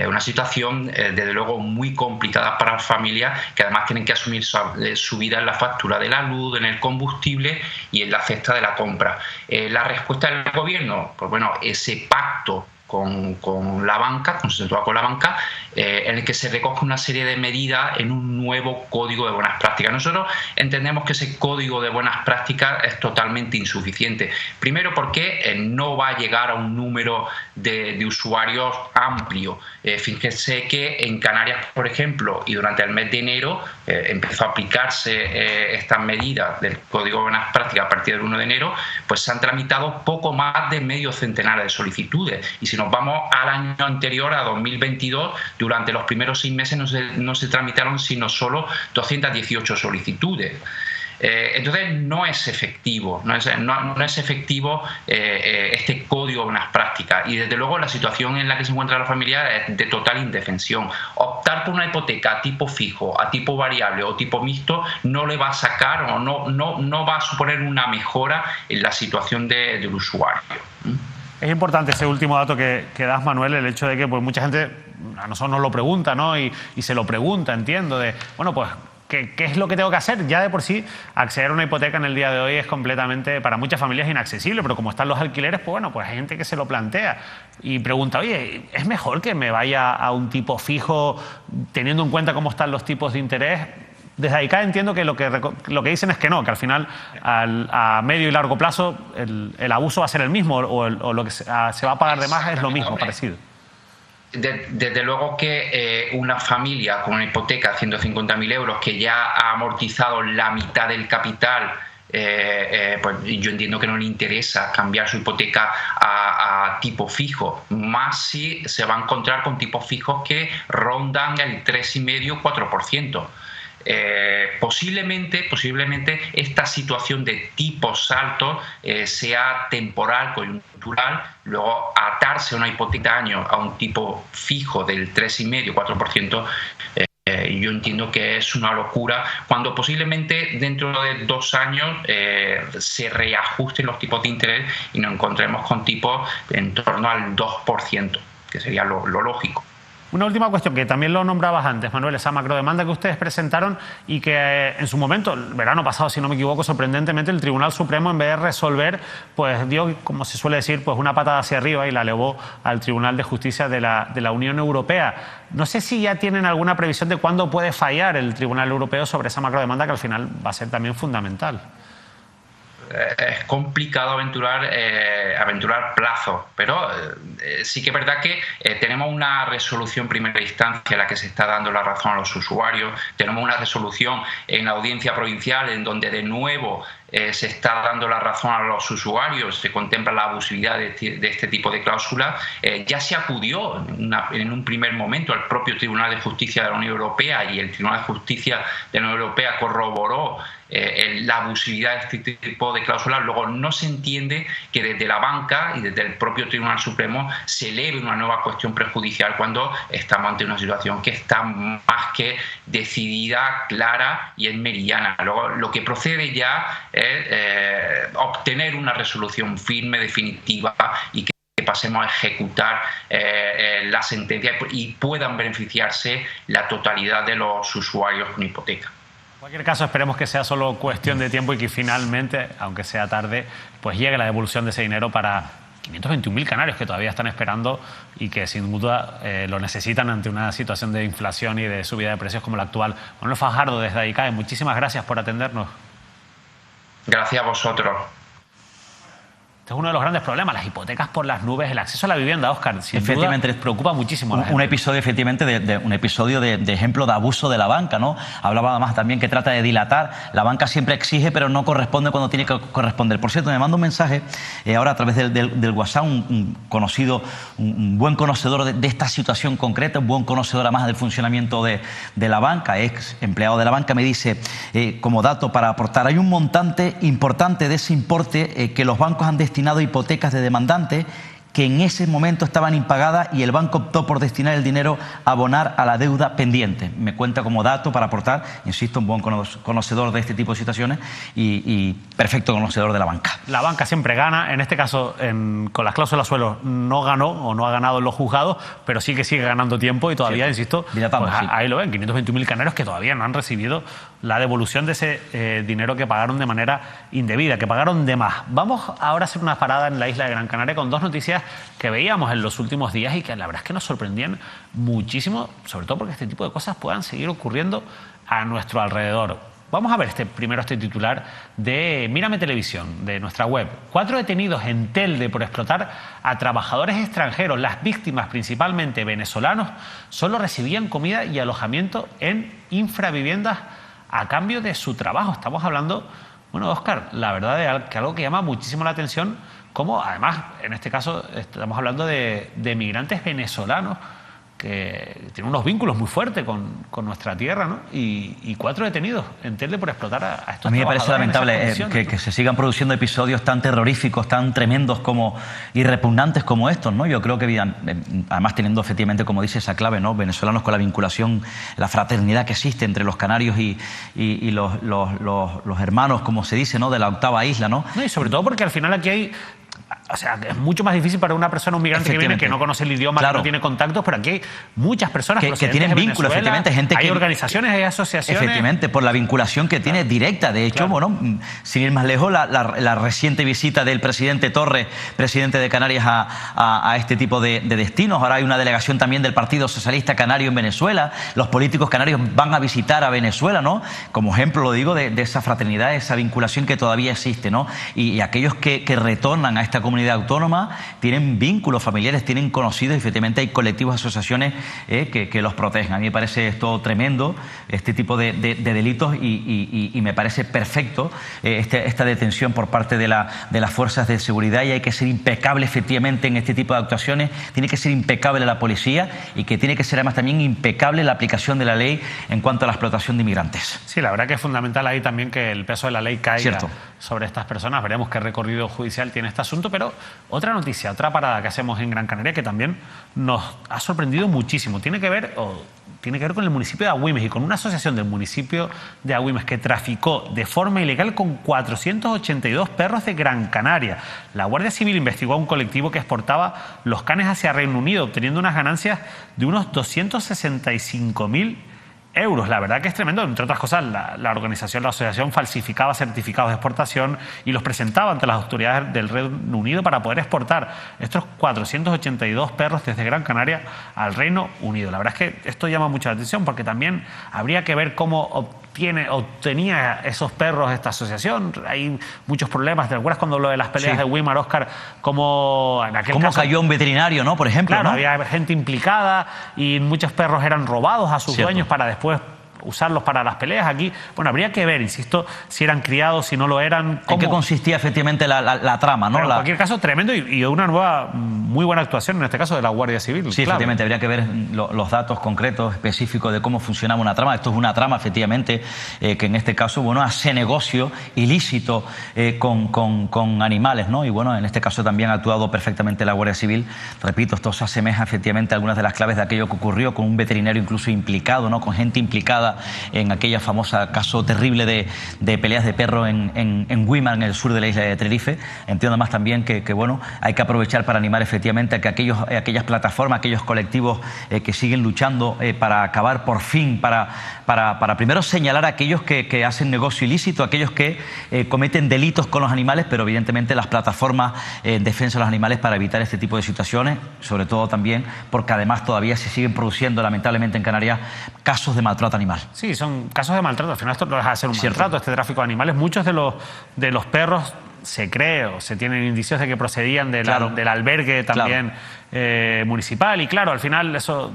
Una situación, desde luego, muy complicada para las familias que además tienen que asumir subida en la factura de la luz, en el combustible y en la cesta de la compra. La respuesta del gobierno, pues bueno, ese pacto con la banca, consensuado con la banca, en el que se recoge una serie de medidas en un nuevo código de buenas prácticas. Nosotros entendemos que ese código de buenas prácticas es totalmente insuficiente. Primero porque no va a llegar a un número de usuarios amplio. Fíjense que en Canarias, por ejemplo, y durante el mes de enero empezó a aplicarse estas medidas del código de buenas prácticas a partir del 1 de enero, pues se han tramitado poco más de medio centenar de solicitudes. Y si nos vamos al año anterior, a 2022, durante los primeros 6 meses no se tramitaron sino solo 218 solicitudes. Entonces no es efectivo, no es efectivo este código de buenas prácticas, y desde luego la situación en la que se encuentra la familia es de total indefensión. Optar por una hipoteca a tipo fijo, a tipo variable o tipo mixto no le va a sacar o no va a suponer una mejora en la situación del usuario. Es importante ese último dato que das, Manuel, el hecho de que pues, mucha gente a nosotros nos lo pregunta, ¿no? Y se lo pregunta, entiendo, de, bueno, pues, ¿qué es lo que tengo que hacer? Ya de por sí, acceder a una hipoteca en el día de hoy es completamente, para muchas familias, inaccesible, pero como están los alquileres, pues bueno, pues hay gente que se lo plantea y pregunta, oye, ¿es mejor que me vaya a un tipo fijo teniendo en cuenta cómo están los tipos de interés? Desde AICAE entiendo que lo que dicen es que no, que al final a medio y largo plazo el abuso va a ser el mismo o lo que se va a pagar de más es lo mismo, parecido. Desde luego que una familia con una hipoteca de 150.000 euros que ya ha amortizado la mitad del capital, pues yo entiendo que no le interesa cambiar su hipoteca a tipo fijo, más si se va a encontrar con tipos fijos que rondan el 3,5-4%. Posiblemente esta situación de tipos altos sea temporal, coyuntural, luego atarse a una hipoteca de año a un tipo fijo del 3,5-4%, yo entiendo que es una locura, cuando posiblemente dentro de 2 años se reajusten los tipos de interés y nos encontremos con tipos en torno al 2%, que sería lo lógico. Una última cuestión, que también lo nombrabas antes, Manuel, esa macrodemanda que ustedes presentaron y que en su momento, el verano pasado, si no me equivoco, sorprendentemente, el Tribunal Supremo, en vez de resolver, pues dio, como se suele decir, pues una patada hacia arriba y la elevó al Tribunal de Justicia de la Unión Europea. No sé si ya tienen alguna previsión de cuándo puede fallar el Tribunal Europeo sobre esa macrodemanda, que al final va a ser también fundamental. Es complicado aventurar plazos, pero sí que es verdad que tenemos una resolución primera instancia en la que se está dando la razón a los usuarios, tenemos una resolución en la audiencia provincial en donde de nuevo se está dando la razón a los usuarios, se contempla la abusividad de este tipo de cláusulas. Ya se acudió en un primer momento al propio Tribunal de Justicia de la Unión Europea y el Tribunal de Justicia de la Unión Europea corroboró la abusividad de este tipo de cláusulas. Luego no se entiende que desde la banca y desde el propio Tribunal Supremo se eleve una nueva cuestión prejudicial cuando estamos ante una situación que está más que decidida, clara y es meridiana. Luego lo que procede ya es obtener una resolución firme, definitiva y que pasemos a ejecutar la sentencia y puedan beneficiarse la totalidad de los usuarios con hipoteca. En cualquier caso, esperemos que sea solo cuestión de tiempo y que finalmente, aunque sea tarde, pues llegue la devolución de ese dinero para 521.000 canarios que todavía están esperando y que sin duda lo necesitan ante una situación de inflación y de subida de precios como la actual. Manuel Fajardo, desde AICAE, muchísimas gracias por atendernos. Gracias a vosotros. Este es uno de los grandes problemas, las hipotecas por las nubes, el acceso a la vivienda, Óscar. Sin efectivamente, duda, les preocupa muchísimo a la gente. Un episodio, efectivamente, un episodio de ejemplo de abuso de la banca, ¿no? Hablaba además también que trata de dilatar. La banca siempre exige, pero no corresponde cuando tiene que corresponder. Por cierto, me manda un mensaje ahora a través del WhatsApp, un buen conocedor de esta situación concreta, un buen conocedor además del funcionamiento de la banca, ex empleado de la banca, me dice, como dato para aportar, hay un montante importante de ese importe que los bancos han destinado hipotecas de demandantes que en ese momento estaban impagadas y el banco optó por destinar el dinero a abonar a la deuda pendiente. Me cuenta como dato para aportar, insisto, un buen conocedor de este tipo de situaciones y perfecto conocedor de la banca. La banca siempre gana, en este caso con las cláusulas suelo no ganó o no ha ganado en los juzgados, pero sí que sigue ganando tiempo y todavía, insisto, pues, ahí lo ven, 521.000 canarios que todavía no han recibido la devolución de ese dinero que pagaron de manera indebida, que pagaron de más. Vamos ahora a hacer una parada en la isla de Gran Canaria con dos noticias que veíamos en los últimos días y que la verdad es que nos sorprendían muchísimo, sobre todo porque este tipo de cosas puedan seguir ocurriendo a nuestro alrededor. Vamos a ver primero este titular de Mírame Televisión, de nuestra web. 4 detenidos en Telde por explotar a trabajadores extranjeros. Las víctimas, principalmente venezolanos, solo recibían comida y alojamiento en infraviviendas a cambio de su trabajo. Estamos hablando, bueno, Óscar, la verdad de que algo que llama muchísimo la atención, como además, en este caso, estamos hablando de migrantes venezolanos que tienen unos vínculos muy fuertes con nuestra tierra, ¿no? Y 4 detenidos en Telde por explotar a estos trabajadores. A mí me parece lamentable que se sigan produciendo episodios tan terroríficos, tan tremendos y repugnantes como estos, ¿no? Yo creo que, además teniendo efectivamente, como dice, esa clave, ¿no? Venezolanos con la vinculación, la fraternidad que existe entre los canarios y los hermanos, como se dice, ¿no? De la octava isla, ¿no? Y sobre todo porque al final aquí hay... O sea, es mucho más difícil para una persona, un migrante que viene, que no conoce el idioma, que no tiene contactos, pero aquí hay muchas personas que tienen vínculos, efectivamente, gente hay organizaciones, hay asociaciones. Efectivamente, por la vinculación que tiene directa. De hecho, bueno, sin ir más lejos, la reciente visita del presidente Torres, presidente de Canarias, a este tipo de destinos. Ahora hay una delegación también del Partido Socialista Canario en Venezuela. Los políticos canarios van a visitar a Venezuela, ¿no? Como ejemplo, lo digo, de esa fraternidad, esa vinculación que todavía existe, ¿no? Y aquellos que retornan a esta comunidad autónoma tienen vínculos familiares, tienen conocidos, y efectivamente hay colectivos, asociaciones que los protegen. A mí me parece esto tremendo, este tipo de delitos, y me parece perfecto esta detención por parte de las fuerzas de seguridad, y hay que ser impecable efectivamente en este tipo de actuaciones. Tiene que ser impecable la policía, y que tiene que ser además también impecable la aplicación de la ley en cuanto a la explotación de inmigrantes. Sí, la verdad que es fundamental ahí también que el peso de la ley caiga sobre estas personas. Veremos qué recorrido judicial tiene este asunto, pero otra noticia, otra parada que hacemos en Gran Canaria que también nos ha sorprendido muchísimo. Tiene que ver con el municipio de Agüimes y con una asociación del municipio de Agüimes que traficó de forma ilegal con 482 perros de Gran Canaria. La Guardia Civil investigó a un colectivo que exportaba los canes hacia Reino Unido, obteniendo unas ganancias de unos 265.000 euros. La verdad que es tremendo. Entre otras cosas, la asociación falsificaba certificados de exportación y los presentaba ante las autoridades del Reino Unido para poder exportar estos 482 perros desde Gran Canaria al Reino Unido. La verdad es que esto llama mucho la atención, porque también habría que ver cómo obtenía esos perros esta asociación. Hay muchos problemas. ¿Te acuerdas cuando lo de las peleas de Weimar, Óscar? Cómo cayó un veterinario, ¿no? Por ejemplo, claro, ¿no? Había gente implicada y muchos perros eran robados a sus dueños para después usarlos para las peleas. Aquí, bueno, habría que ver, insisto, si eran criados, si no lo eran. ¿En qué consistía efectivamente la trama, no? Pero en cualquier caso, tremendo, y una muy buena actuación, en este caso, de la Guardia Civil. Sí, efectivamente, habría que ver los datos concretos, específicos de cómo funcionaba una trama. Esto es una trama, efectivamente, que en este caso, bueno, hace negocio ilícito con animales, ¿no? Y bueno, en este caso también ha actuado perfectamente la Guardia Civil. Repito, esto se asemeja efectivamente a algunas de las claves de aquello que ocurrió, con un veterinario incluso implicado, ¿no? Con gente implicada en aquella famosa caso terrible de peleas de perro en Weimar, en el sur de la isla de Tenerife. Entiendo más también que bueno, hay que aprovechar para animar efectivamente a que aquellas plataformas, aquellos colectivos que siguen luchando para acabar por fin, para primero señalar a aquellos que hacen negocio ilícito, aquellos que cometen delitos con los animales, pero evidentemente las plataformas en defensa de los animales para evitar este tipo de situaciones, sobre todo también porque además todavía se siguen produciendo lamentablemente en Canarias casos de maltrato animal. Sí, son casos de maltrato. Al final esto no deja de ser un maltrato, este tráfico de animales. Muchos de los perros se cree o se tienen indicios de que procedían del albergue también municipal, y claro, al final eso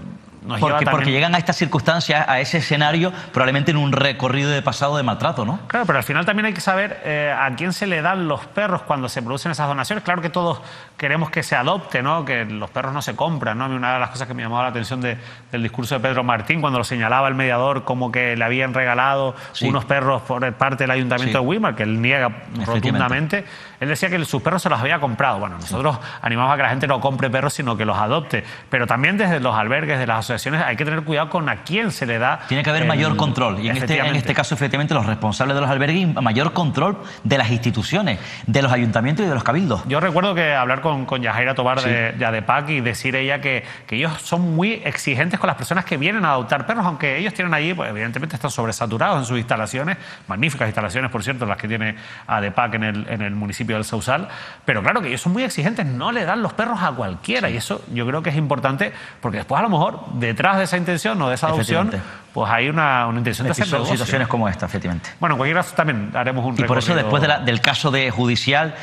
porque llegan a estas circunstancias, a ese escenario, probablemente en un recorrido de pasado de maltrato, ¿no? Claro, pero al final también hay que saber a quién se le dan los perros cuando se producen esas donaciones. Claro que todos queremos que se adopte, ¿no? Que los perros no se compran, ¿no? A mí una de las cosas que me llamaba la atención del discurso de Pedro Martín, cuando lo señalaba el mediador como que le habían regalado unos perros por parte del Ayuntamiento de Weimar, que él niega rotundamente. Él decía que sus perros se los había comprado. Bueno, nosotros animamos a que la gente no compre perros, sino que los adopte. Pero también desde los albergues, de las asociaciones asociaciones hay que tener cuidado con a quién se le da. Tiene que haber mayor control. Y en este caso, efectivamente, los responsables de los albergues y mayor control de las instituciones, de los ayuntamientos y de los cabildos. Yo recuerdo que hablar con Yajaira Tobar de ADEPAC y decir ella que ellos son muy exigentes con las personas que vienen a adoptar perros, aunque ellos tienen allí, pues evidentemente están sobresaturados en sus instalaciones, magníficas instalaciones, por cierto, las que tiene ADEPAC en el municipio del Sausal, pero claro que ellos son muy exigentes, no le dan los perros a cualquiera, y eso yo creo que es importante, porque después a lo mejor detrás de esa intención o de esa adopción, pues hay una intención de hacer negocio. Situaciones como esta, efectivamente. Bueno, en cualquier caso también haremos un recorrido. Y por eso después del caso judicial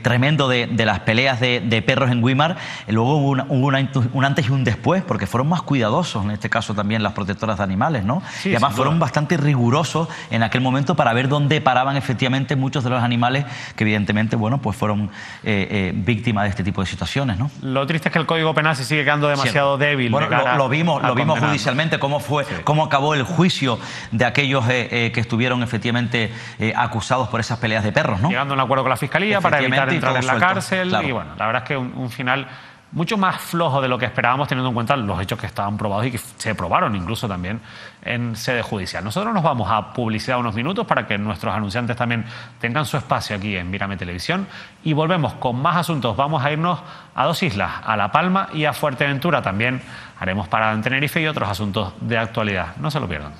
tremendo de las peleas de perros en Güímar, luego hubo un antes y un después, porque fueron más cuidadosos, en este caso también las protectoras de animales, ¿no? Sí, y además fueron bastante rigurosos en aquel momento para ver dónde paraban efectivamente muchos de los animales que evidentemente, bueno, pues fueron víctimas de este tipo de situaciones, ¿no? Lo triste es que el Código Penal se sigue quedando demasiado débil. Bueno, lo vimos judicialmente, cómo acabó el juicio de aquellos que estuvieron efectivamente acusados por esas peleas de perros, ¿no? Llegando a un acuerdo con la Fiscalía para evitar entrar en la cárcel. Claro. Y bueno, la verdad es que un final mucho más flojo de lo que esperábamos, teniendo en cuenta los hechos que estaban probados y que se probaron incluso también en sede judicial. Nosotros nos vamos a publicidad unos minutos para que nuestros anunciantes también tengan su espacio aquí en Mírame Televisión, y volvemos con más asuntos. Vamos a irnos a dos islas, a La Palma y a Fuerteventura. También haremos parada en Tenerife y otros asuntos de actualidad. No se lo pierdan.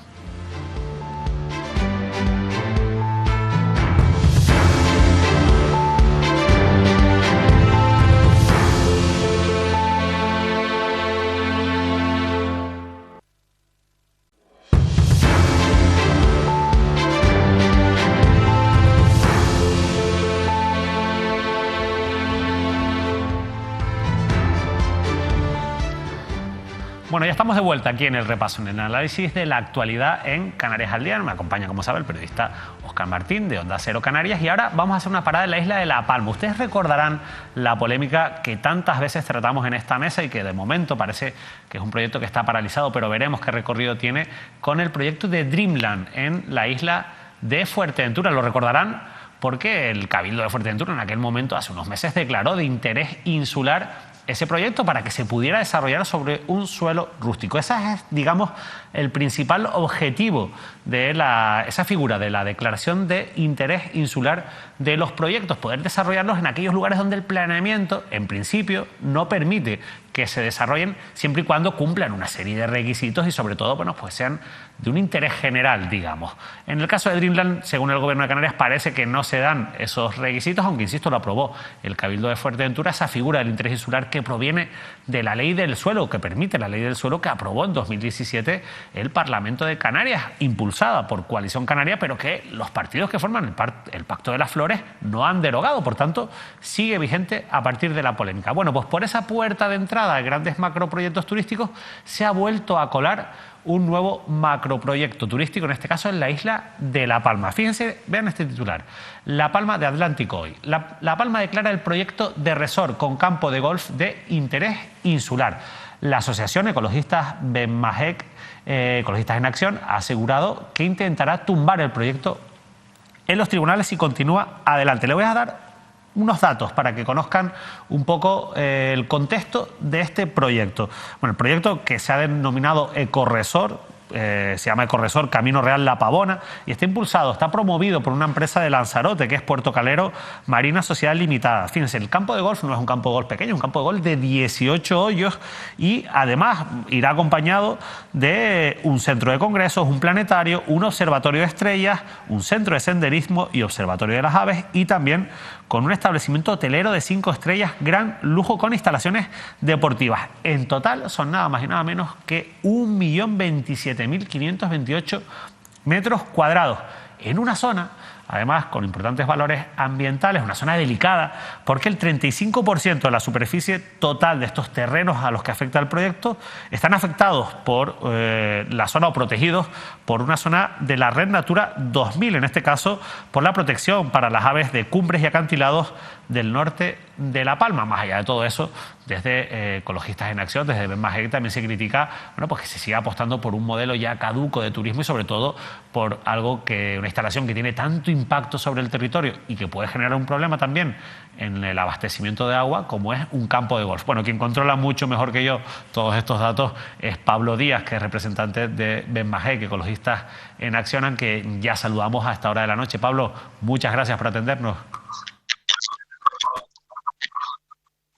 Bueno, ya estamos de vuelta aquí en el repaso, en el análisis de la actualidad en Canarias al Día. Me acompaña, como sabe, el periodista Óscar Martín de Onda Cero Canarias. Y ahora vamos a hacer una parada en la isla de La Palma. Ustedes recordarán la polémica que tantas veces tratamos en esta mesa y que de momento parece que es un proyecto que está paralizado, pero veremos qué recorrido tiene, con el proyecto de Dreamland en la isla de Fuerteventura. Lo recordarán porque el Cabildo de Fuerteventura en aquel momento, hace unos meses, declaró de interés insular ese proyecto para que se pudiera desarrollar sobre un suelo rústico. Ese es, digamos, el principal objetivo de esa figura de la declaración de interés insular de los proyectos, poder desarrollarlos en aquellos lugares donde el planeamiento, en principio, no permite que se desarrollen, siempre y cuando cumplan una serie de requisitos y, sobre todo, bueno, pues sean de un interés general, digamos. En el caso de Dreamland, según el Gobierno de Canarias, parece que no se dan esos requisitos, aunque, insisto, lo aprobó el Cabildo de Fuerteventura, esa figura del interés insular que proviene de la ley del suelo, que permite la ley del suelo que aprobó en 2017 el Parlamento de Canarias, impulsada por Coalición Canaria, pero que los partidos que forman el Pacto de las Flores no han derogado. Por tanto, sigue vigente a partir de la polémica. Bueno, pues por esa puerta de entrada de grandes macroproyectos turísticos se ha vuelto a colar un nuevo macroproyecto turístico, en este caso en la isla de La Palma. Fíjense, vean este titular: La Palma de Atlántico hoy. La Palma declara el proyecto de resort con campo de golf de interés insular. La Asociación Ecologistas Benmajec, Ecologistas en Acción, ha asegurado que intentará tumbar el proyecto en los tribunales si continúa adelante. Le voy a dar unos datos para que conozcan un poco el contexto de este proyecto. Bueno, el proyecto, que se ha denominado Ecoresort, se llama Ecoresort Camino Real La Pavona, y está impulsado, está promovido por una empresa de Lanzarote, que es Puerto Calero Marina Sociedad Limitada. Fíjense, el campo de golf no es un campo de golf pequeño, es un campo de golf de 18 hoyos, y además irá acompañado de un centro de congresos, un planetario, un observatorio de estrellas, un centro de senderismo y observatorio de las aves, y también con un establecimiento hotelero de 5 estrellas, gran lujo, con instalaciones deportivas. En total son nada más y nada menos que 1.027.528 metros cuadrados, en una zona, además, con importantes valores ambientales, una zona delicada, porque el 35% de la superficie total de estos terrenos a los que afecta el proyecto están afectados por la zona, o protegidos por una zona de la Red Natura 2000, en este caso por la protección para las aves de cumbres y acantilados del norte de La Palma. Más allá de todo eso, desde Ecologistas en Acción, desde BenMaG, también se critica, bueno, pues que se siga apostando por un modelo ya caduco de turismo y sobre todo por algo una instalación que tiene tanto impacto sobre el territorio y que puede generar un problema también en el abastecimiento de agua como es un campo de golf. Bueno, quien controla mucho mejor que yo todos estos datos es Pablo Díaz, que es representante de BenMaG, Ecologistas en Acción, que ya saludamos a esta hora de la noche. Pablo, muchas gracias por atendernos.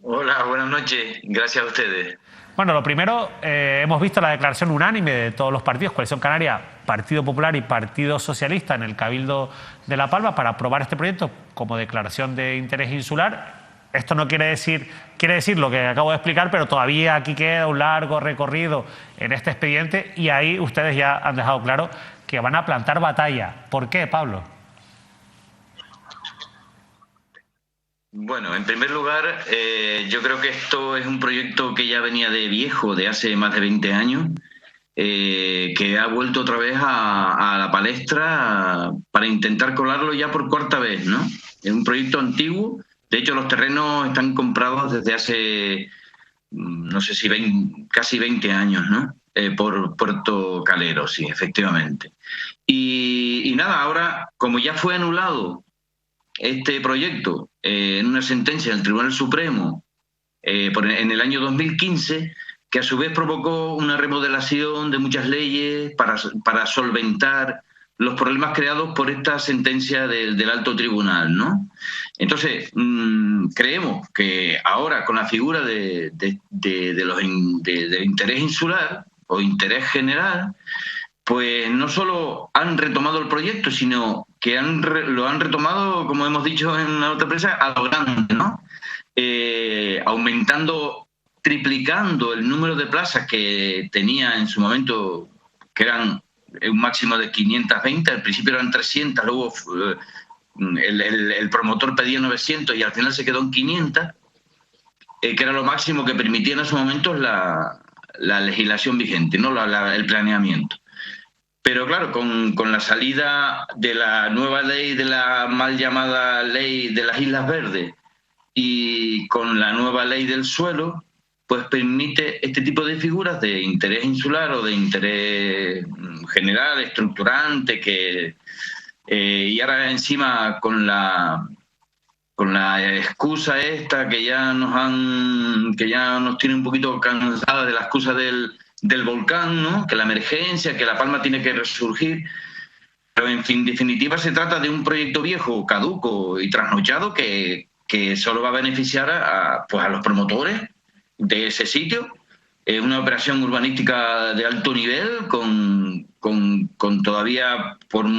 Hola, buenas noches. Gracias a ustedes. Bueno, lo primero, hemos visto la declaración unánime de todos los partidos, Coalición Canaria, Partido Popular y Partido Socialista, en el Cabildo de La Palma para aprobar este proyecto como declaración de interés insular. Esto no quiere decir lo que acabo de explicar, pero todavía aquí queda un largo recorrido en este expediente y ahí ustedes ya han dejado claro que van a plantar batalla. ¿Por qué, Pablo? Bueno, en primer lugar, yo creo que esto es un proyecto que ya venía de viejo, de hace más de 20 años, que ha vuelto otra vez a la palestra para intentar colarlo ya por cuarta vez, ¿no? Es un proyecto antiguo, de hecho los terrenos están comprados desde hace, no sé si casi 20 años, ¿no? Por Puerto Calero, sí, efectivamente. Y nada, ahora, como ya fue anulado este proyecto en una sentencia del Tribunal Supremo en el año 2015, que a su vez provocó una remodelación de muchas leyes para solventar los problemas creados por esta sentencia del Alto Tribunal, ¿no? Entonces, creemos que ahora con la figura del interés insular o interés general, pues no solo han retomado el proyecto, sino que lo han retomado, como hemos dicho en la otra prensa, a lo grande, ¿no? Aumentando, triplicando el número de plazas que tenía en su momento, que eran un máximo de 520, al principio eran 300, luego el promotor pedía 900 y al final se quedó en 500, que era lo máximo que permitía en esos momentos la legislación vigente, ¿no? El planeamiento. Pero claro, con la salida de la nueva ley, de la mal llamada ley de las Islas Verdes y con la nueva ley del suelo, pues permite este tipo de figuras de interés insular o de interés general, estructurante, y ahora encima con la excusa esta que ya nos tiene un poquito cansadas de la excusa del volcán, ¿no? Que la emergencia, que La Palma tiene que resurgir. Pero en definitiva se trata de un proyecto viejo, caduco y trasnochado que solo va a beneficiar a los promotores de ese sitio. Es una operación urbanística de alto nivel, con todavía con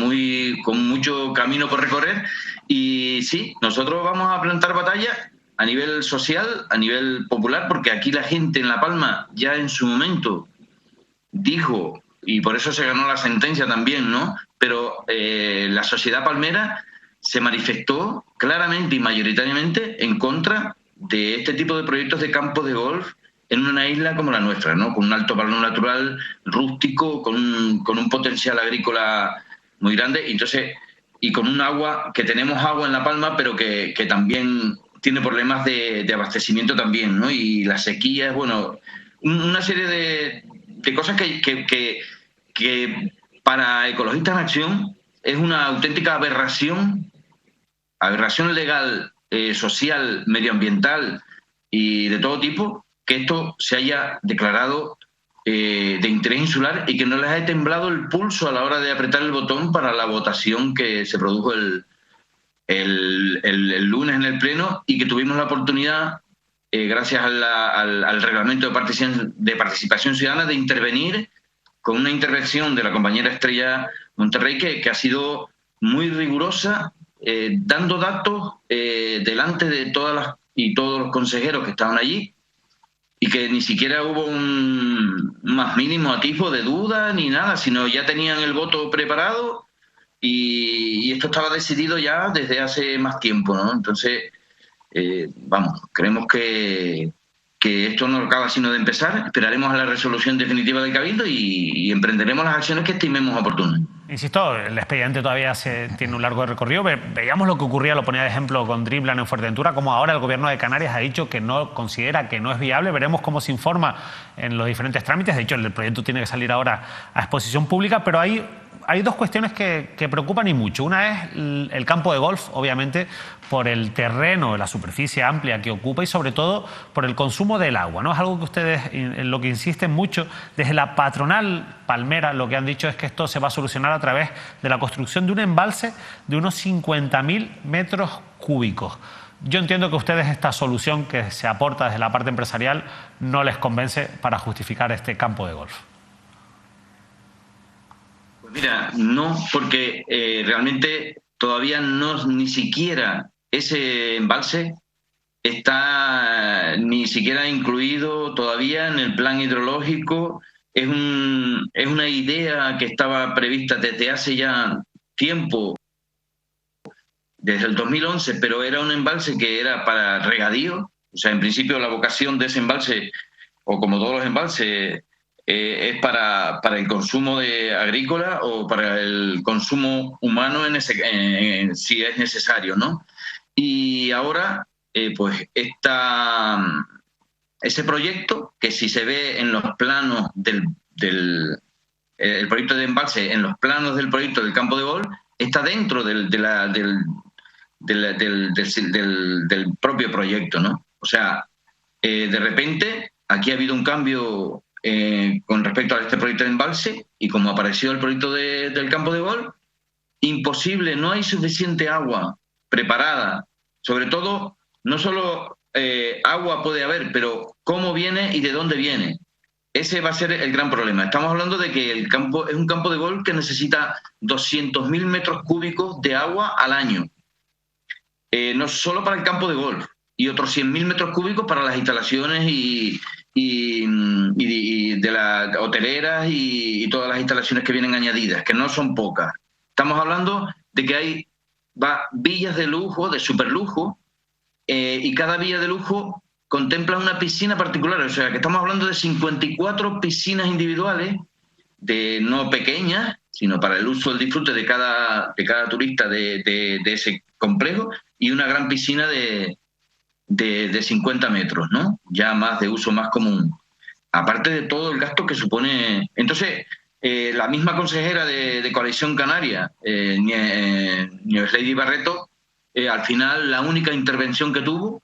mucho camino por recorrer. Y sí, nosotros vamos a plantar batalla a nivel social, a nivel popular, porque aquí la gente en La Palma ya en su momento dijo, y por eso se ganó la sentencia también, ¿no? Pero la sociedad palmera se manifestó claramente y mayoritariamente en contra de este tipo de proyectos de campos de golf en una isla como la nuestra, ¿no? Con un alto valor natural rústico, con un potencial agrícola muy grande, y con un agua, que tenemos agua en La Palma, pero que también tiene problemas de abastecimiento también, ¿no? Y las sequías, bueno, una serie de cosas que para Ecologistas en Acción es una auténtica aberración legal, social, medioambiental y de todo tipo, que esto se haya declarado de interés insular y que no les haya temblado el pulso a la hora de apretar el botón para la votación que se produjo el lunes en el Pleno, y que tuvimos la oportunidad, gracias al reglamento de participación ciudadana, de intervenir con una intervención de la compañera Estrella Monterrey que ha sido muy rigurosa, dando datos delante de todos los consejeros que estaban allí, y que ni siquiera hubo un más mínimo atisbo de duda ni nada, sino ya tenían el voto preparado y esto estaba decidido ya desde hace más tiempo, ¿no? Entonces, creemos que esto no acaba sino de empezar. Esperaremos a la resolución definitiva del Cabildo y emprenderemos las acciones que estimemos oportunas. Insisto, el expediente todavía tiene un largo recorrido. Veíamos lo que ocurría, lo ponía de ejemplo con Dreamland en Fuerteventura, como ahora el gobierno de Canarias ha dicho que no considera que no es viable. Veremos cómo se informa en los diferentes trámites. De hecho, el proyecto tiene que salir ahora a exposición pública, pero hay dos cuestiones que preocupan y mucho. Una es el campo de golf, obviamente, por el terreno, la superficie amplia que ocupa y sobre todo por el consumo del agua, ¿no? Es algo que ustedes, en lo que insisten mucho, desde la patronal palmera, lo que han dicho es que esto se va a solucionar a través de la construcción de un embalse de unos 50.000 metros cúbicos. Yo entiendo que a ustedes esta solución que se aporta desde la parte empresarial no les convence para justificar este campo de golf. Mira, no, porque realmente todavía ni siquiera ese embalse está ni siquiera incluido todavía en el plan hidrológico. Es una idea que estaba prevista desde hace ya tiempo, desde el 2011, pero era un embalse que era para regadío. O sea, en principio la vocación de ese embalse, o como todos los embalses, es para el consumo agrícola o para el consumo humano si es necesario, ¿no? Y ahora, pues ese proyecto, que si se ve en los planos el proyecto de embalse, en los planos del proyecto del campo de golf, está dentro del propio proyecto, ¿no? O sea, de repente aquí ha habido un cambio con respecto a este proyecto de embalse, y como apareció el proyecto del campo de golf, imposible, no hay suficiente agua preparada. Sobre todo, no solo agua puede haber, pero cómo viene y de dónde viene. Ese va a ser el gran problema. Estamos hablando de que el campo es un campo de golf que necesita 200.000 metros cúbicos de agua al año. No solo para el campo de golf, y otros 100.000 metros cúbicos para las instalaciones y de las hoteleras y todas las instalaciones que vienen añadidas, que no son pocas. Estamos hablando de que hay villas de lujo, de superlujo, y cada villa de lujo contempla una piscina particular. O sea, que estamos hablando de 54 piscinas individuales, no pequeñas, sino para el uso, el disfrute de cada turista de ese complejo, y una gran piscina de 50 metros, ¿no? Ya más de uso más común. Aparte de todo el gasto que supone. Entonces, la misma consejera de Coalición Canaria, Nieves Lady Barreto, al final la única intervención que tuvo,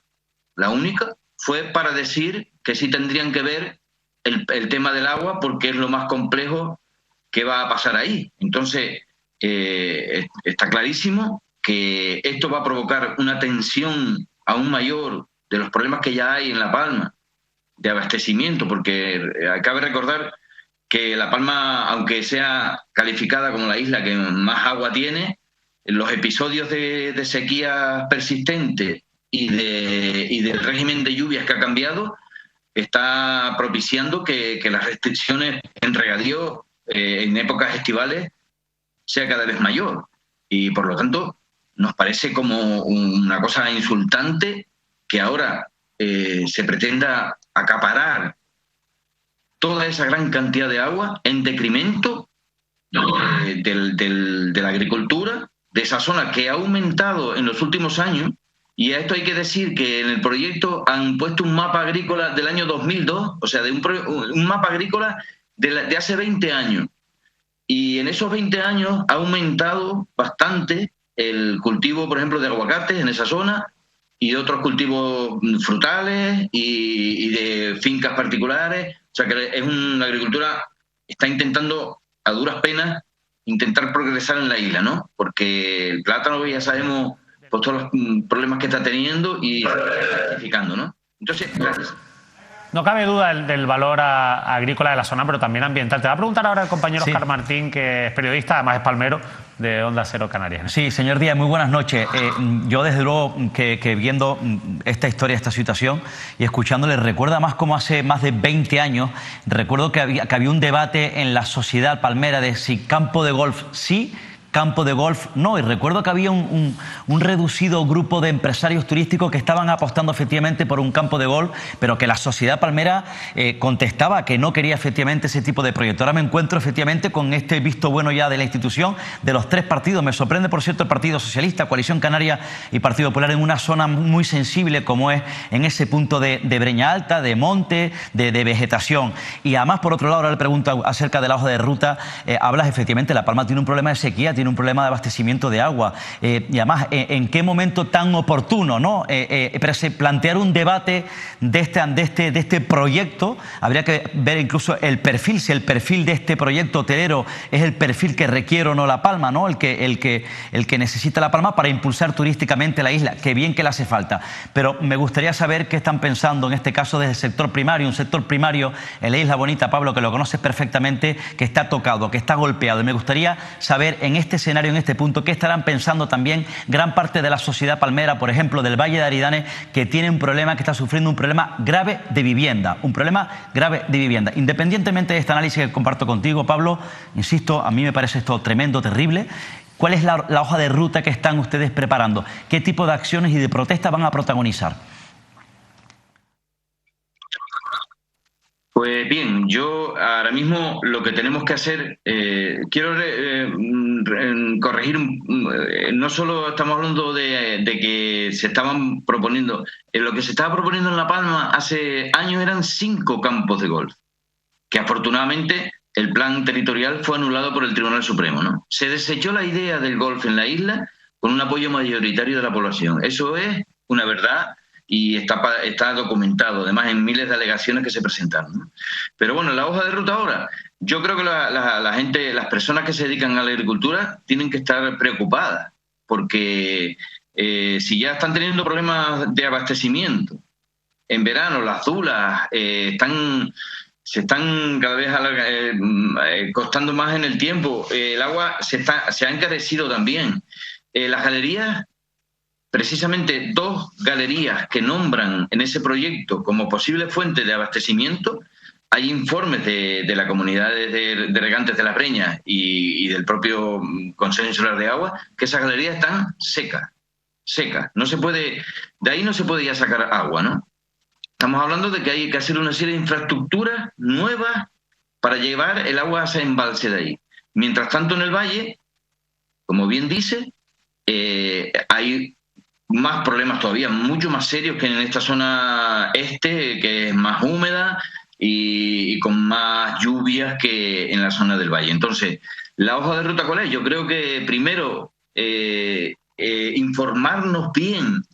fue para decir que sí tendrían que ver el tema del agua, porque es lo más complejo que va a pasar ahí. Entonces, está clarísimo que esto va a provocar una tensión aún mayor de los problemas que ya hay en La Palma de abastecimiento, porque cabe recordar que La Palma, aunque sea calificada como la isla que más agua tiene, los episodios de sequía persistente y del régimen de lluvias que ha cambiado está propiciando que las restricciones en regadío en épocas estivales sea cada vez mayor, y por lo tanto nos parece como una cosa insultante que ahora se pretenda acaparar toda esa gran cantidad de agua en detrimento de la agricultura, de esa zona que ha aumentado en los últimos años. Y a esto hay que decir que en el proyecto han puesto un mapa agrícola del año 2002, o sea, un mapa agrícola de hace 20 años. Y en esos 20 años ha aumentado bastante el cultivo, por ejemplo, de aguacates en esa zona, y de otros cultivos frutales y de fincas particulares. O sea, que la agricultura está intentando, a duras penas, intentar progresar en la isla, ¿no? Porque el plátano, ya sabemos, pues todos los problemas que está teniendo y certificando, ¿no? Entonces, gracias. No cabe duda del valor agrícola de la zona, pero también ambiental. Te va a preguntar ahora el compañero Oscar Martín, que es periodista, además es palmero, de Onda Cero Canarias. Sí, señor Díaz, muy buenas noches. Yo desde luego que viendo esta historia, esta situación y escuchándole, recuerda más como hace más de 20 años, recuerdo que había un debate en la sociedad palmera de si campo de golf sí, campo de golf, no. Y recuerdo que había un reducido grupo de empresarios turísticos que estaban apostando efectivamente por un campo de golf, pero que la sociedad palmera contestaba que no quería efectivamente ese tipo de proyecto. Ahora me encuentro efectivamente con este visto bueno ya de la institución, de los 3 partidos. Me sorprende, por cierto, el Partido Socialista, Coalición Canaria y Partido Popular en una zona muy sensible como es en ese punto de Breña Alta, de monte, de vegetación. Y además, por otro lado, ahora le pregunto acerca de la hoja de ruta. Hablas efectivamente, La Palma tiene un problema de sequía, tiene un problema de abastecimiento de agua. Y además, ¿en qué momento tan oportuno, ¿no? Plantear un debate de este proyecto? Habría que ver incluso el perfil, si el perfil de este proyecto hotelero es el perfil que requiere o no La Palma, ¿no? El que necesita La Palma para impulsar turísticamente la isla, que bien que le hace falta. Pero me gustaría saber qué están pensando en este caso desde el sector primario, un sector primario en la Isla Bonita, Pablo, que lo conoces perfectamente, que está tocado, que está golpeado. Y me gustaría saber en este escenario, en este punto, qué estarán pensando también gran parte de la sociedad palmera, por ejemplo, del Valle de Aridane, que tiene un problema, que está sufriendo un problema grave de vivienda, Independientemente de este análisis que comparto contigo, Pablo, insisto, a mí me parece esto tremendo, terrible. ¿Cuál es la hoja de ruta que están ustedes preparando? ¿Qué tipo de acciones y de protestas van a protagonizar? Pues bien, yo ahora mismo lo que tenemos que hacer, quiero corregir, no solo estamos hablando de que se estaban proponiendo, lo que se estaba proponiendo en La Palma hace años eran 5 campos de golf, que afortunadamente el plan territorial fue anulado por el Tribunal Supremo, ¿no? Se desechó la idea del golf en la isla con un apoyo mayoritario de la población. Eso es una verdad y está documentado, además en miles de alegaciones que se presentaron, ¿no? Pero bueno, la hoja de ruta ahora, yo creo que la gente, las personas que se dedican a la agricultura tienen que estar preocupadas, porque si ya están teniendo problemas de abastecimiento, en verano las zulas se están cada vez costando más en el tiempo, el agua se ha encarecido también. Las galerías, precisamente 2 galerías que nombran en ese proyecto como posible fuente de abastecimiento, hay informes de la comunidad de regantes de las Breñas y del propio Consejo Insular de Agua, que esas galerías están secas. No se puede, de ahí no se puede ya sacar agua, ¿no? Estamos hablando de que hay que hacer una serie de infraestructuras nuevas para llevar el agua a ese embalse de ahí. Mientras tanto, en el valle, como bien dice, hay más problemas todavía, mucho más serios que en esta zona este, que es más húmeda y con más lluvias que en la zona del valle. Entonces, ¿la hoja de ruta cuál es? Yo creo que primero informarnos bien,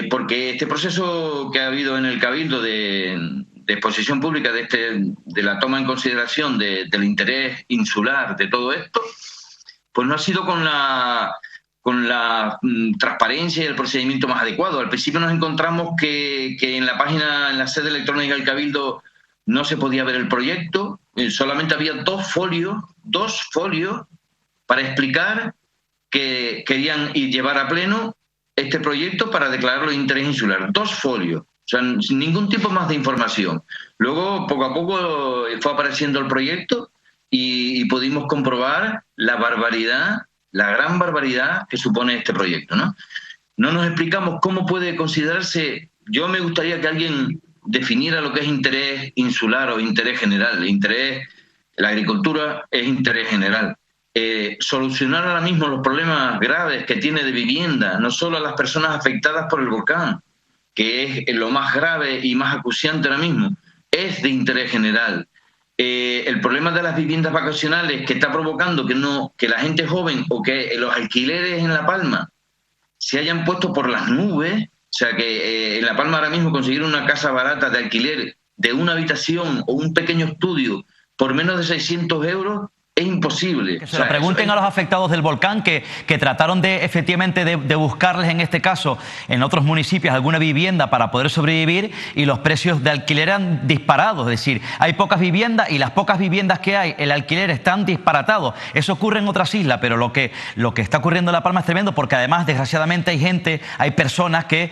porque este proceso que ha habido en el Cabildo de exposición pública de la toma en consideración del interés insular de todo esto, pues no ha sido con la transparencia y el procedimiento más adecuado. Al principio nos encontramos que en la página, en la sede electrónica del Cabildo, no se podía ver el proyecto, solamente había 2 folios para explicar que querían llevar a pleno este proyecto para declararlo de interés insular. 2 folios, o sea, sin ningún tipo más de información. Luego, poco a poco, fue apareciendo el proyecto y pudimos comprobar la gran barbaridad que supone este proyecto, ¿no? No nos explicamos cómo puede considerarse. Yo me gustaría que alguien definiera lo que es interés insular o interés general. La agricultura es interés general. Solucionar ahora mismo los problemas graves que tiene de vivienda, no solo a las personas afectadas por el volcán, que es lo más grave y más acuciante ahora mismo, es de interés general. El problema de las viviendas vacacionales que está provocando que la gente joven o que los alquileres en La Palma se hayan puesto por las nubes, o sea que en La Palma ahora mismo conseguir una casa barata de alquiler de una habitación o un pequeño estudio por menos de 600 euros es imposible. Que se lo pregunten a los afectados del volcán que trataron efectivamente de buscarles en este caso en otros municipios alguna vivienda para poder sobrevivir y los precios de alquiler han disparado. Es decir, hay pocas viviendas y las pocas viviendas que hay, el alquiler están disparatados. Eso ocurre en otras islas, pero lo que está ocurriendo en La Palma es tremendo porque además desgraciadamente hay personas que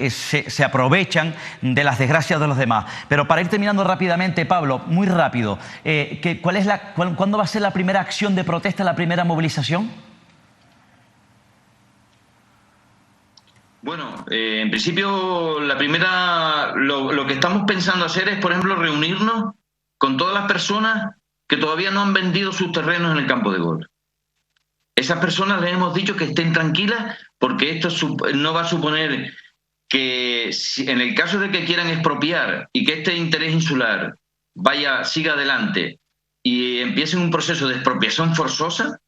se aprovechan de las desgracias de los demás. Pero para ir terminando rápidamente, Pablo, muy rápido, ¿cuándo va a ser la la primera acción de protesta, la primera movilización? Bueno, en principio lo que estamos pensando hacer es, por ejemplo, reunirnos con todas las personas que todavía no han vendido sus terrenos en el campo de golf. Esas personas les hemos dicho que estén tranquilas porque esto no va a suponer que en el caso de que quieran expropiar y que este interés insular siga adelante y empiecen un proceso de expropiación forzosa,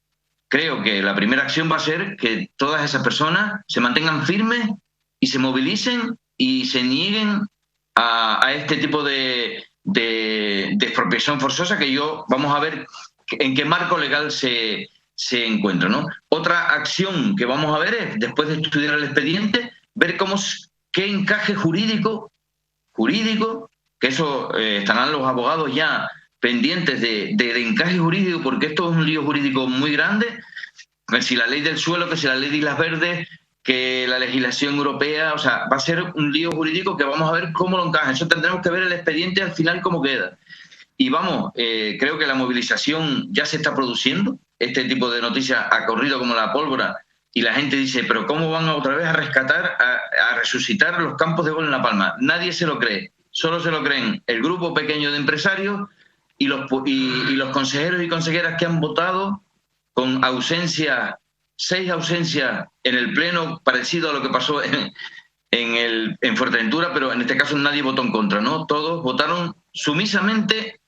creo que la primera acción va a ser que todas esas personas se mantengan firmes y se movilicen y se nieguen a este tipo de expropiación forzosa vamos a ver en qué marco legal se encuentra, ¿no? Otra acción que vamos a ver es, después de estudiar el expediente, ver qué encaje jurídico, que eso estarán los abogados ya pendientes de encaje jurídico, porque esto es un lío jurídico muy grande, que si la ley del suelo, que si la ley de Islas Verdes, que la legislación europea, o sea, va a ser un lío jurídico que vamos a ver cómo lo encaja. Eso tendremos que ver el expediente al final cómo queda. Y vamos, creo que la movilización ya se está produciendo. Este tipo de noticias ha corrido como la pólvora y la gente dice, pero ¿cómo van otra vez a rescatar, a resucitar los campos de golf en La Palma? Nadie se lo cree. Solo se lo creen el grupo pequeño de empresarios y los consejeros y consejeras que han votado con 6 ausencias en el pleno, parecido a lo que pasó en Fuerteventura, pero en este caso nadie votó en contra, ¿no? Todos votaron sumisamente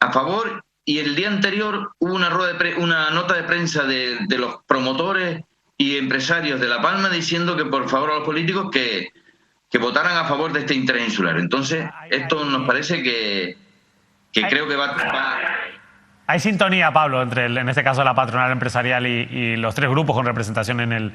a favor, y el día anterior hubo una nota de prensa de los promotores y empresarios de La Palma diciendo que por favor a los políticos que votaran a favor de este interés insular. Entonces, esto nos parece que creo que va. Hay sintonía, Pablo, entre en este caso la patronal empresarial y los 3 grupos con representación en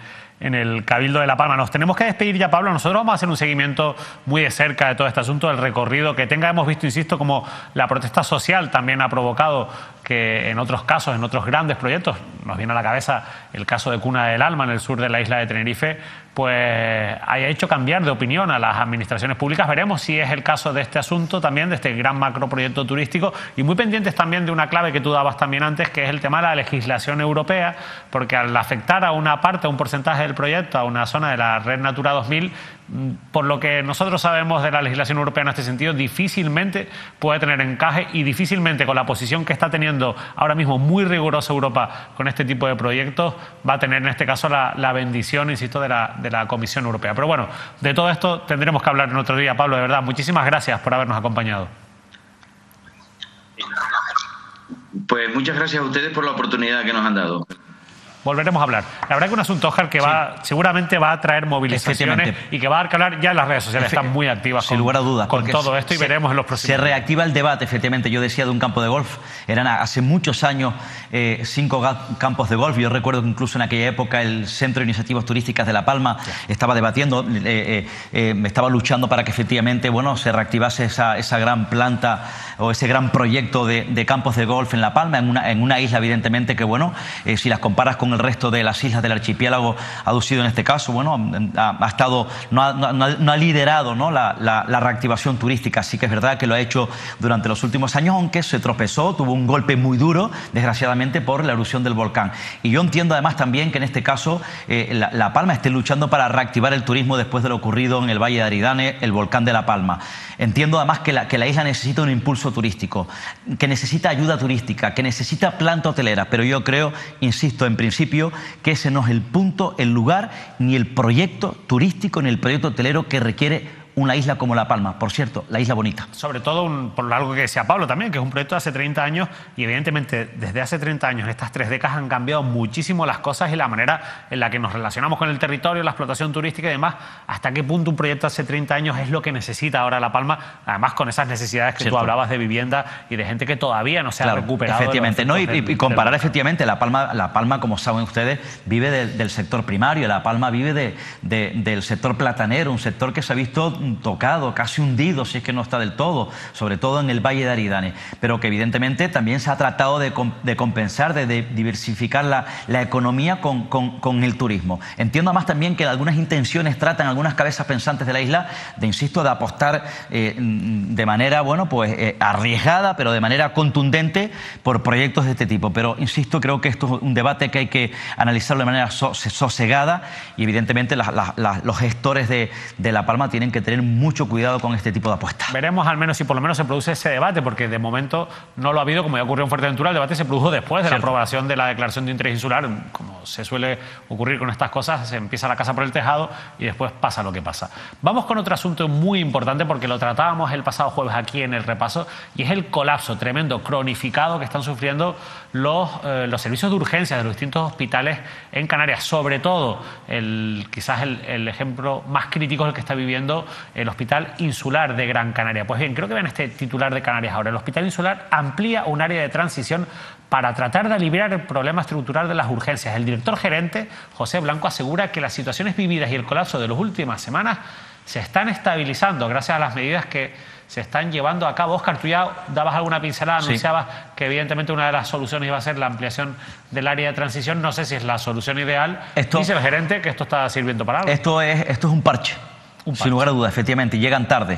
el Cabildo de La Palma. Nos tenemos que despedir ya, Pablo. Nosotros vamos a hacer un seguimiento muy de cerca de todo este asunto, del recorrido que tenga. Hemos visto, insisto, como la protesta social también ha provocado que en otros casos, en otros grandes proyectos, nos viene a la cabeza el caso de Cuna del Alma en el sur de la isla de Tenerife, pues haya hecho cambiar de opinión a las administraciones públicas. Veremos si es el caso de este asunto también, de este gran macroproyecto turístico, y muy pendientes también de una clave que tú dabas también antes, que es el tema de la legislación europea, porque al afectar a una parte, a un porcentaje del proyecto, a una zona de la Red Natura 2000, por lo que nosotros sabemos de la legislación europea en este sentido, difícilmente puede tener encaje, y difícilmente, con la posición que está teniendo ahora mismo muy rigurosa Europa con este tipo de proyectos, va a tener en este caso la bendición, insisto, de la Comisión Europea. Pero bueno, de todo esto tendremos que hablar en otro día. Pablo, de verdad, muchísimas gracias por habernos acompañado. Pues muchas gracias a ustedes por la oportunidad que nos han dado. Volveremos a hablar. La verdad que un asunto, Óscar, que seguramente va a traer movilizaciones y que va a dar que hablar. Ya en las redes sociales están muy activas sin lugar a dudas, con todo esto, y veremos en los próximos días. Se reactiva el debate, efectivamente. Yo decía de un campo de golf. Eran hace muchos años 5 campos de golf. Yo recuerdo que incluso en aquella época el Centro de Iniciativas Turísticas de La Palma estaba debatiendo, estaba luchando para que efectivamente se reactivase esa gran planta o ese gran proyecto de campos de golf en La Palma, en una isla, evidentemente, que si las comparas con el resto de las islas del archipiélago, aducido en este caso, ha estado, no ha liderado, ¿no?, la reactivación turística. Sí que es verdad que lo ha hecho durante los últimos años, aunque se tropezó, tuvo un golpe muy duro, desgraciadamente, por la erupción del volcán. Y yo entiendo además también que en este caso La Palma esté luchando para reactivar el turismo después de lo ocurrido en el Valle de Aridane, el volcán de La Palma. Entiendo además que la isla necesita un impulso turístico, que necesita ayuda turística, que necesita planta hotelera, pero yo creo, insisto, en principio, que ese no es el punto, el lugar, ni el proyecto turístico, ni el proyecto hotelero que requiere una isla como La Palma. Por cierto, la isla bonita. Sobre todo, por algo que decía Pablo también, que es un proyecto de hace 30 años, y evidentemente desde hace 30 años, en estas 3 décadas, han cambiado muchísimo las cosas y la manera en la que nos relacionamos con el territorio, la explotación turística y demás. ¿Hasta qué punto un proyecto hace 30 años es lo que necesita ahora La Palma? Además, con esas necesidades que tú hablabas de vivienda y de gente que todavía no se ha recuperado. Efectivamente, ¿no? Y comparar efectivamente, La Palma, como saben ustedes, vive del sector primario. La Palma vive del sector platanero, un sector que se ha visto tocado, casi hundido, si es que no está del todo, sobre todo en el Valle de Aridane, pero que evidentemente también se ha tratado de compensar, de diversificar la economía con el turismo. Entiendo además también que algunas intenciones tratan, algunas cabezas pensantes de la isla, de apostar de manera, arriesgada, pero de manera contundente por proyectos de este tipo. Pero, insisto, creo que esto es un debate que hay que analizarlo de manera sosegada y, evidentemente, los gestores de La Palma tienen que tener mucho cuidado con este tipo de apuestas. Veremos al menos si por lo menos se produce ese debate, porque de momento no lo ha habido, como ya ocurrió en Fuerteventura. El debate se produjo después de la aprobación de la declaración de interés insular. Como se suele ocurrir con estas cosas, se empieza la casa por el tejado y después pasa lo que pasa. Vamos con otro asunto muy importante, porque lo tratábamos el pasado jueves aquí en el repaso, y es el colapso tremendo, cronificado, que están sufriendo los servicios de urgencia de los distintos hospitales en Canarias. Sobre todo, quizás el ejemplo más crítico es el que está viviendo el Hospital Insular de Gran Canaria. Pues bien, creo que ven este titular de Canarias ahora. El Hospital Insular amplía un área de transición para tratar de aliviar el problema estructural de las urgencias. El director gerente, José Blanco, asegura que las situaciones vividas y el colapso de las últimas semanas se están estabilizando gracias a las medidas que se están llevando a cabo. Óscar, tú ya dabas alguna pincelada, anunciabas que evidentemente una de las soluciones iba a ser la ampliación del área de transición. No sé si es la solución ideal. Dice el gerente que esto está sirviendo para algo. Esto es un parche, sin lugar a dudas, efectivamente. Llegan tarde.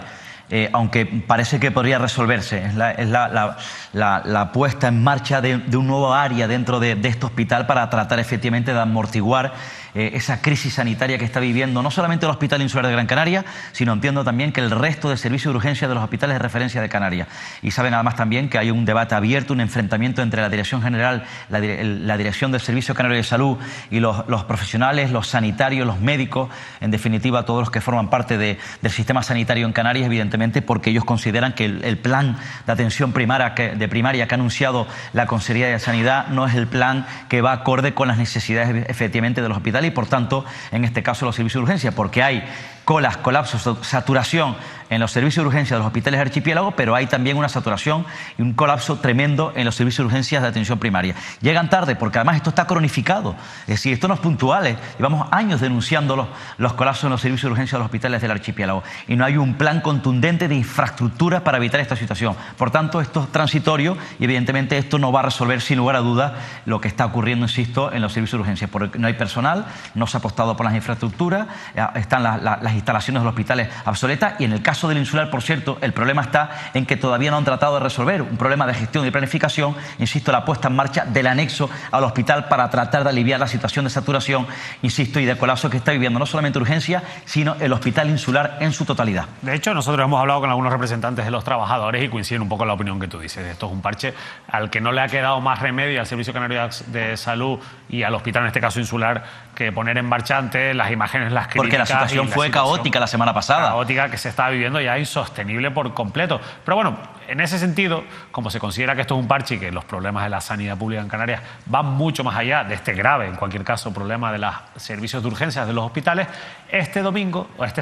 Aunque parece que podría resolverse. Es la puesta en marcha de un nuevo área dentro de este hospital para tratar efectivamente de amortiguar esa crisis sanitaria que está viviendo no solamente el Hospital Insular de Gran Canaria, sino entiendo también que el resto de servicios de urgencia de los hospitales de referencia de Canarias. Y saben además también que hay un debate abierto, un enfrentamiento entre la Dirección General, la Dirección del Servicio Canario de Salud y los profesionales, los sanitarios, los médicos, en definitiva todos los que forman parte del sistema sanitario en Canarias, evidentemente porque ellos consideran que el plan de atención primaria que ha anunciado la Consejería de Sanidad no es el plan que va acorde con las necesidades efectivamente de los hospitales y por tanto, en este caso, los servicios de urgencia, porque hay colas, colapsos, saturación en los servicios de urgencia de los hospitales de archipiélago, pero hay también una saturación y un colapso tremendo en los servicios de urgencias de atención primaria. Llegan tarde porque además esto está cronificado, es decir, esto no es puntual, llevamos años denunciando los colapsos en los servicios de urgencia de los hospitales del archipiélago y no hay un plan contundente de infraestructuras para evitar esta situación. Por tanto, esto es transitorio y evidentemente esto no va a resolver sin lugar a dudas lo que está ocurriendo, insisto, en los servicios de urgencia, porque no hay personal, no se ha apostado por las infraestructuras, están las instalaciones de los hospitales obsoletas y en el caso del Insular, por cierto, el problema está en que todavía no han tratado de resolver un problema de gestión y planificación, insisto, la puesta en marcha del anexo al hospital para tratar de aliviar la situación de saturación, insisto, y de colapso que está viviendo no solamente urgencia, sino el Hospital Insular en su totalidad. De hecho, nosotros hemos hablado con algunos representantes de los trabajadores y coinciden un poco en la opinión que tú dices. Esto es un parche al que no le ha quedado más remedio al Servicio Canario de Salud y al hospital, en este caso Insular, que poner en marcha ante las imágenes, las críticas. Porque la situación fue caótica la semana pasada. Caótica que se está viviendo ya insostenible por completo. Pero bueno, en ese sentido, como se considera que esto es un parche y que los problemas de la sanidad pública en Canarias van mucho más allá de este grave, en cualquier caso, problema de los servicios de urgencias de los hospitales, este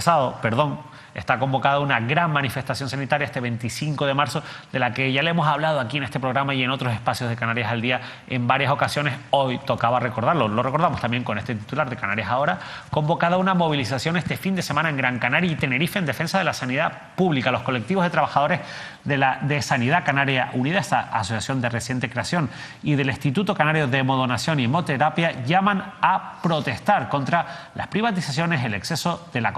sábado, está convocada una gran manifestación sanitaria este 25 de marzo, de la que ya le hemos hablado aquí en este programa y en otros espacios de Canarias al Día en varias ocasiones. Hoy tocaba recordarlo, lo recordamos también con este titular de Canarias Ahora, convocada una movilización este fin de semana en Gran Canaria y Tenerife en defensa de la sanidad pública. Los colectivos de trabajadores de Sanidad Canaria Unida, esta asociación de reciente creación, y del Instituto Canario de Hemodonación y Hemoterapia llaman a protestar contra las privatizaciones, el exceso de la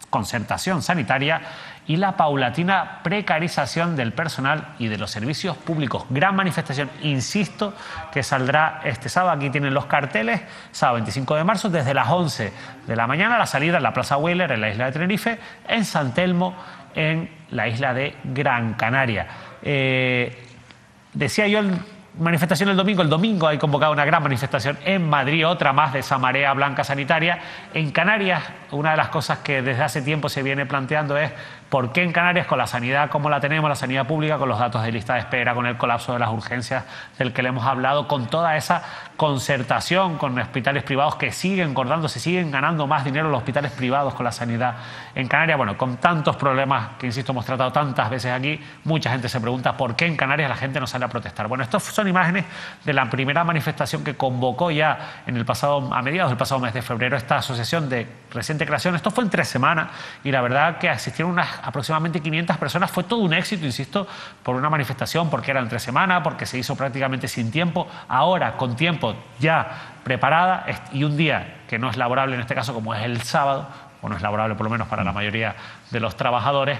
concertación sanitaria y la paulatina precarización del personal y de los servicios públicos. Gran manifestación, insisto, que saldrá este sábado. Aquí tienen los carteles, sábado 25 de marzo, desde las 11 de la mañana, la salida en la Plaza Wheeler, en la isla de Tenerife, en San Telmo, en la isla de Gran Canaria. Decía yo manifestación el domingo hay convocado una gran manifestación en Madrid, otra más de esa marea blanca sanitaria. En Canarias, una de las cosas que desde hace tiempo se viene planteando es ¿por qué en Canarias, con la sanidad como la tenemos, la sanidad pública, con los datos de lista de espera, con el colapso de las urgencias del que le hemos hablado, con toda esa concertación con hospitales privados que siguen engordándose, siguen ganando más dinero los hospitales privados con la sanidad en Canarias? Bueno, con tantos problemas que, insisto, hemos tratado tantas veces aquí, mucha gente se pregunta por qué en Canarias la gente no sale a protestar. Bueno, estas son imágenes de la primera manifestación que convocó ya en el pasado, a mediados del pasado mes de febrero, esta asociación de reciente creación. Esto fue en 3 semanas y la verdad que asistieron unas aproximadamente 500 personas. Fue todo un éxito, insisto, por una manifestación, porque era en 3 semanas, porque se hizo prácticamente sin tiempo. Ahora, con tiempo ya preparada y un día que no es laborable en este caso, como es el sábado, o no es laborable por lo menos para la mayoría de los trabajadores,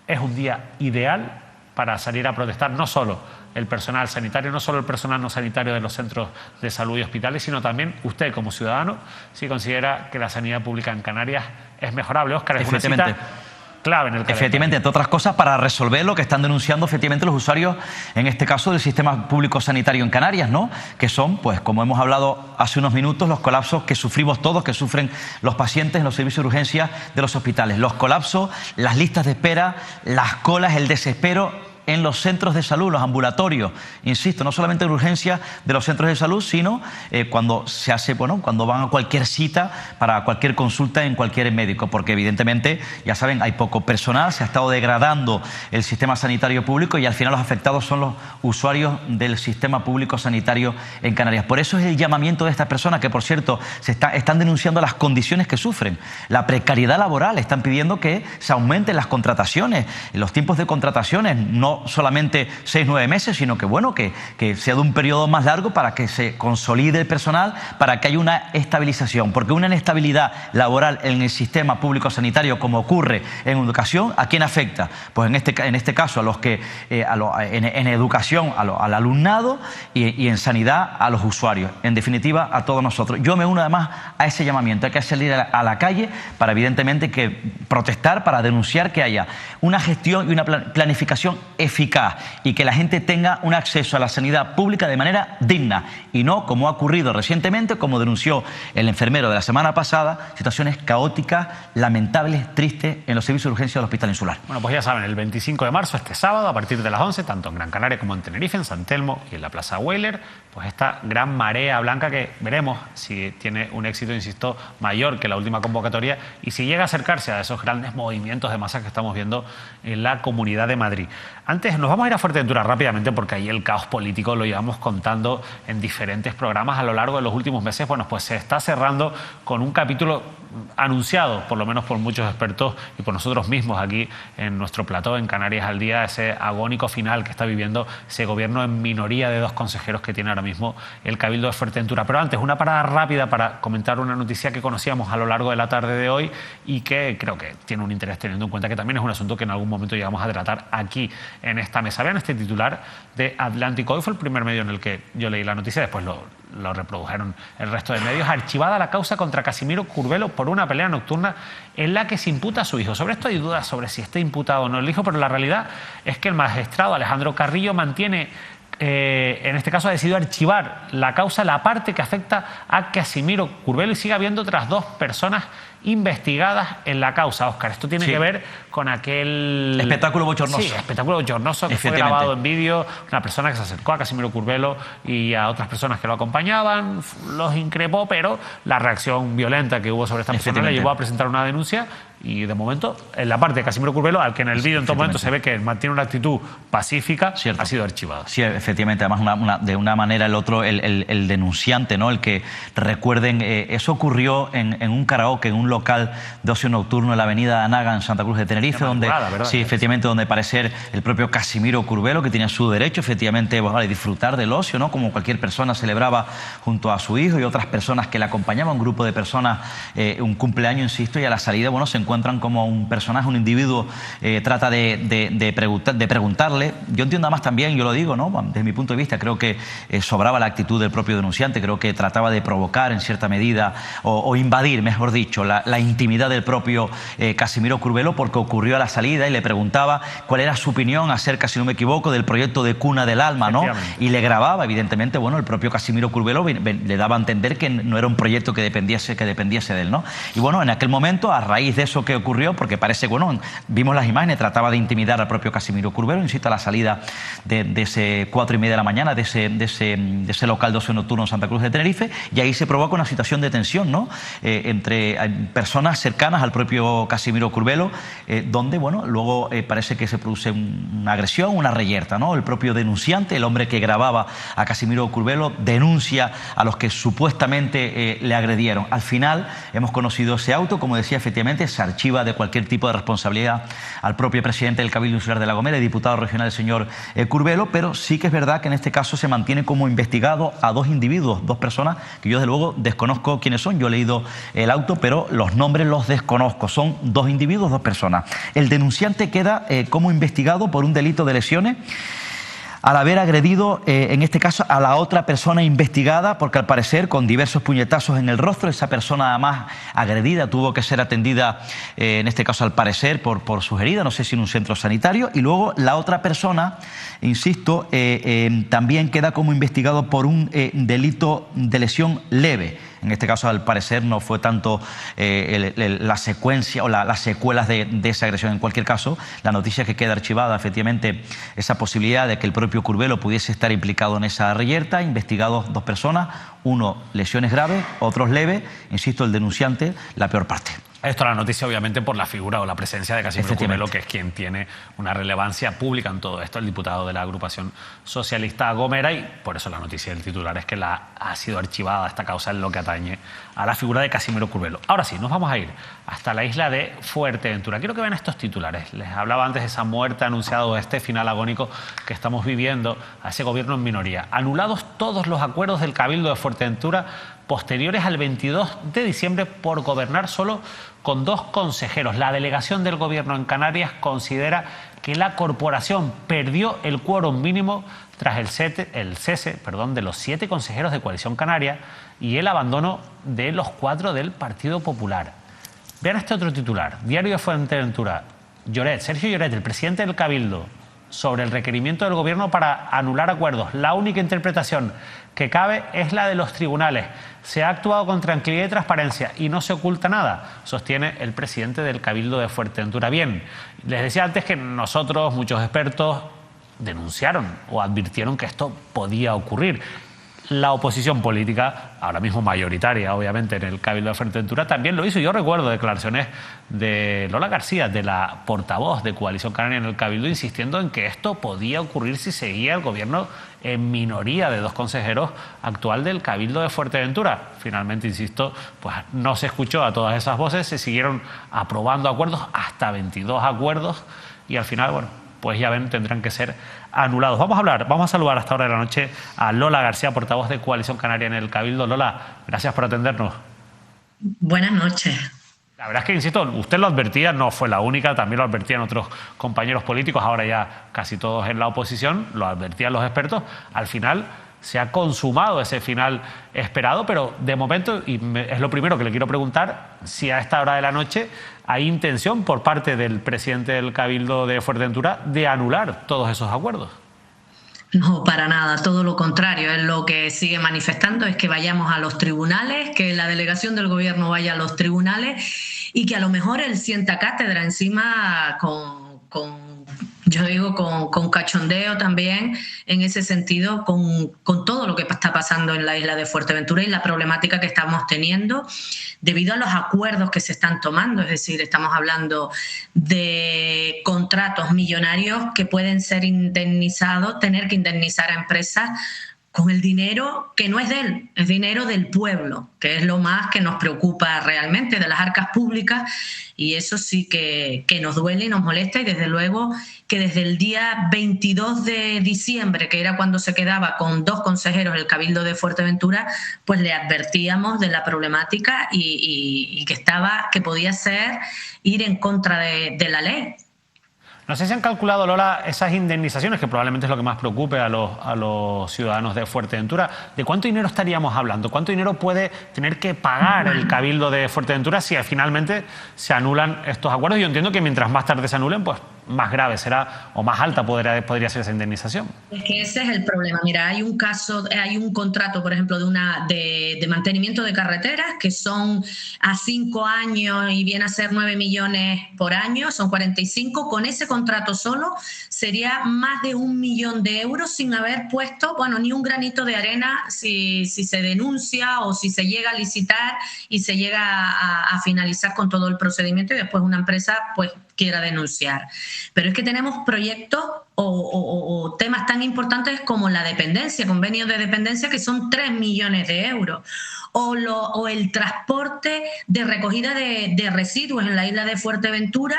es un día ideal para salir a protestar, no solo el personal sanitario, no solo el personal no sanitario de los centros de salud y hospitales, sino también usted como ciudadano, si considera que la sanidad pública en Canarias es mejorable. Óscar, es una cita clave en el calendario. Efectivamente, entre otras cosas, para resolver lo que están denunciando efectivamente los usuarios, en este caso del sistema público sanitario en Canarias, ¿no? Que son, pues, como hemos hablado hace unos minutos, los colapsos que sufrimos todos, que sufren los pacientes en los servicios de urgencia de los hospitales. Los colapsos, las listas de espera, las colas, el desespero en los centros de salud, los ambulatorios, insisto, no solamente en urgencia de los centros de salud, sino cuando se hace, bueno, cuando van a cualquier cita para cualquier consulta en cualquier médico, porque evidentemente, ya saben, hay poco personal, se ha estado degradando el sistema sanitario público y al final los afectados son los usuarios del sistema público sanitario en Canarias. Por eso es el llamamiento de estas personas que, por cierto, están denunciando las condiciones que sufren, la precariedad laboral, están pidiendo que se aumenten las contrataciones, los tiempos de contrataciones, no solamente 6-9 meses, sino que, bueno, que sea de un periodo más largo para que se consolide el personal, para que haya una estabilización, porque una inestabilidad laboral en el sistema público sanitario, como ocurre en educación, ¿a quién afecta? Pues en este caso a los que en educación al alumnado y en sanidad a los usuarios, en definitiva a todos nosotros. Yo me uno además a ese llamamiento, hay que salir a la calle para evidentemente que protestar, para denunciar que haya una gestión y una planificación eficaz y que la gente tenga un acceso a la sanidad pública de manera digna y no, como ha ocurrido recientemente, como denunció el enfermero de la semana pasada, situaciones caóticas, lamentables, tristes en los servicios de urgencia del Hospital Insular. Bueno, pues ya saben, el 25 de marzo, este sábado, a partir de las 11, tanto en Gran Canaria como en Tenerife, en San Telmo y en la Plaza Weyler, pues esta gran marea blanca que veremos si tiene un éxito, insisto, mayor que la última convocatoria y si llega a acercarse a esos grandes movimientos de masa que estamos viendo en la Comunidad de Madrid. Antes nos vamos a ir a Fuerteventura rápidamente porque ahí el caos político lo llevamos contando en diferentes programas a lo largo de los últimos meses. Bueno, pues se está cerrando con un capítulo anunciado, por lo menos por muchos expertos y por nosotros mismos aquí en nuestro plató en Canarias al Día, ese agónico final que está viviendo ese gobierno en minoría de 2 consejeros que tiene ahora mismo el Cabildo de Fuerteventura. Pero antes, una parada rápida para comentar una noticia que conocíamos a lo largo de la tarde de hoy y que creo que tiene un interés teniendo en cuenta que también es un asunto que en algún momento llegamos a tratar aquí en esta mesa. Vean este titular de Atlántico. Hoy fue el primer medio en el que yo leí la noticia, después lo reprodujeron el resto de medios. Archivada la causa contra Casimiro Curbelo por una pelea nocturna en la que se imputa a su hijo. Sobre esto hay dudas sobre si está imputado o no el hijo, pero la realidad es que el magistrado Alejandro Carrillo mantiene, en este caso ha decidido archivar la causa, la parte que afecta a Casimiro Curbelo, y sigue habiendo otras 2 personas investigadas en la causa. Óscar, esto tiene que ver con aquel espectáculo bochornoso. Sí, espectáculo bochornoso que fue grabado en vídeo, una persona que se acercó a Casimiro Curbelo y a otras personas que lo acompañaban, los increpó, pero la reacción violenta que hubo sobre esta persona le llevó a presentar una denuncia y de momento en la parte de Casimiro Curbelo, al que en el vídeo en todo momento se ve que mantiene una actitud pacífica, ha sido archivado. Sí, efectivamente, además de una manera el denunciante, ¿no? El que recuerden, eso ocurrió en un karaoke, en un local de ocio nocturno en la avenida Anaga, en Santa Cruz de Tenerife, donde efectivamente, donde parecer el propio Casimiro Curbelo, que tenía su derecho efectivamente a disfrutar del ocio, ¿no? Como cualquier persona celebraba junto a su hijo y otras personas que le acompañaban, un grupo de personas, un cumpleaños, insisto, y a la salida, bueno, se encuentran como un personaje, un individuo, trata de preguntarle. Yo entiendo además también, yo lo digo, ¿no? Desde mi punto de vista, creo que sobraba la actitud del propio denunciante, creo que trataba de provocar en cierta medida o invadir, mejor dicho, la intimidad del propio Casimiro Curbelo, porque ocurrió a la salida y le preguntaba cuál era su opinión acerca, si no me equivoco, del proyecto de Cuna del Alma, ¿no? Y le grababa, evidentemente, bueno, el propio Casimiro Curbelo le daba a entender que no era un proyecto que dependiese de él, ¿no? Y bueno, en aquel momento, a raíz de eso que ocurrió, porque parece, bueno, vimos las imágenes, trataba de intimidar al propio Casimiro Curbelo, insisto, a la salida de ese 4:30 de la mañana, de ese local 12 nocturno en Santa Cruz de Tenerife, y ahí se provoca una situación de tensión, ¿no? Entre personas cercanas al propio Casimiro Curbelo, donde, bueno, luego parece que se produce una agresión, una reyerta, ¿no? El propio denunciante, el hombre que grababa a Casimiro Curbelo, denuncia a los que supuestamente le agredieron. Al final hemos conocido ese auto, como decía, efectivamente se archiva de cualquier tipo de responsabilidad al propio presidente del Cabildo Insular de La Gomera y diputado regional, el señor Curbelo, pero sí que es verdad que en este caso se mantiene como investigado a dos individuos, dos personas que yo desde luego desconozco quiénes son. Yo he leído el auto, pero los nombres los desconozco. Son dos individuos, dos personas. El denunciante queda como investigado por un delito de lesiones al haber agredido, en este caso, a la otra persona investigada, porque al parecer, con diversos puñetazos en el rostro, esa persona además agredida tuvo que ser atendida, en este caso al parecer, por sus heridas, no sé si en un centro sanitario, y luego la otra persona, insisto, también queda como investigado por un delito de lesión leve. En este caso, al parecer, no fue tanto la secuencia o las secuelas de esa agresión. En cualquier caso, la noticia es que queda archivada, efectivamente, esa posibilidad de que el propio Curbelo pudiese estar implicado en esa reyerta. Investigados dos personas, uno lesiones graves, otros leves. Insisto, el denunciante, la peor parte. Esto es la noticia, obviamente, por la figura o la presencia de Casimiro Curbelo, que es quien tiene una relevancia pública en todo esto, el diputado de la agrupación socialista Gomera, y por eso la noticia del titular es que ha sido archivada esta causa en lo que atañe a la figura de Casimiro Curbelo. Ahora sí, nos vamos a ir hasta la isla de Fuerteventura. Quiero que vean estos titulares. Les hablaba antes de esa muerte anunciada, o este final agónico que estamos viviendo a ese gobierno en minoría. Anulados todos los acuerdos del Cabildo de Fuerteventura posteriores al 22 de diciembre por gobernar solo con 2 consejeros. La delegación del gobierno en Canarias considera que la corporación perdió el quórum mínimo tras el cese de los 7 consejeros de Coalición Canaria y el abandono de los 4 del Partido Popular. Vean este otro titular. Diario de Fuerteventura. Sergio Lloret, el presidente del Cabildo, sobre el requerimiento del gobierno para anular acuerdos. La única interpretación que cabe es la de los tribunales. Se ha actuado con tranquilidad y transparencia y no se oculta nada, sostiene el presidente del Cabildo de Fuerteventura. Bien, les decía antes que nosotros, muchos expertos, denunciaron o advirtieron que esto podía ocurrir. La oposición política, ahora mismo mayoritaria, obviamente, en el Cabildo de Fuerteventura, también lo hizo. Yo recuerdo declaraciones de Lola García, de la portavoz de Coalición Canaria en el Cabildo, insistiendo en que esto podía ocurrir si seguía el gobierno en minoría de 2 consejeros actual del Cabildo de Fuerteventura. Finalmente, insisto, pues no se escuchó a todas esas voces, se siguieron aprobando acuerdos, hasta 22 acuerdos, y al final, bueno, pues ya ven, tendrán que ser anulados. Vamos a saludar hasta ahora de la noche a Lola García, portavoz de Coalición Canaria en el Cabildo. Lola, gracias por atendernos. Buenas noches. La verdad es que, insisto, usted lo advertía, no fue la única, también lo advertían otros compañeros políticos, ahora ya casi todos en la oposición, lo advertían los expertos. Al final se ha consumado ese final esperado, pero de momento, y es lo primero que le quiero preguntar, si a esta hora de la noche hay intención por parte del presidente del Cabildo de Fuerteventura de anular todos esos acuerdos. No, para nada, todo lo contrario. Él lo que sigue manifestando es que vayamos a los tribunales, que la delegación del gobierno vaya a los tribunales y que a lo mejor él sienta cátedra encima con cachondeo también, en ese sentido, con todo lo que está pasando en la isla de Fuerteventura y la problemática que estamos teniendo debido a los acuerdos que se están tomando. Es decir, estamos hablando de contratos millonarios que pueden ser indemnizados, tener que indemnizar a empresas con el dinero que no es de él, es dinero del pueblo, que es lo más que nos preocupa realmente, de las arcas públicas, y eso sí que nos duele y nos molesta, y desde luego que desde el día 22 de diciembre, que era cuando se quedaba con 2 consejeros el Cabildo de Fuerteventura, pues le advertíamos de la problemática y que podía ser ir en contra de la ley. No sé si han calculado, Lola, esas indemnizaciones, que probablemente es lo que más preocupe a los ciudadanos de Fuerteventura. ¿De cuánto dinero estaríamos hablando? ¿Cuánto dinero puede tener que pagar el Cabildo de Fuerteventura si finalmente se anulan estos acuerdos? Yo entiendo que mientras más tarde se anulen, pues más grave será o más alta podría ser esa indemnización. Es que ese es el problema. Mira, hay un caso, hay un contrato, por ejemplo, de mantenimiento de carreteras que son a 5 años y viene a ser 9 millones por año, son 45. Con ese contrato solo sería más de 1 millón de euros sin haber puesto, bueno, ni un granito de arena si se denuncia o si se llega a licitar y se llega a finalizar con todo el procedimiento y después una empresa pues quiera denunciar. Pero es que tenemos proyectos o temas tan importantes como la dependencia, convenios de dependencia que son 3 millones de euros. O el transporte de recogida de residuos en la isla de Fuerteventura,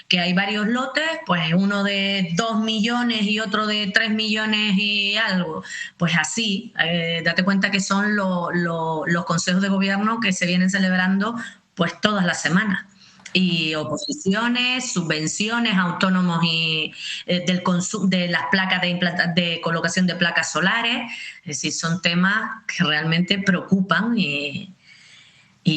que hay varios lotes, pues uno de 2 millones y otro de 3 millones y algo. Pues así, date cuenta que son los consejos de gobierno que se vienen celebrando pues todas las semanas. Y oposiciones, subvenciones, autónomos y del consumo de las placas de colocación de placas solares. Es decir, son temas que realmente preocupan y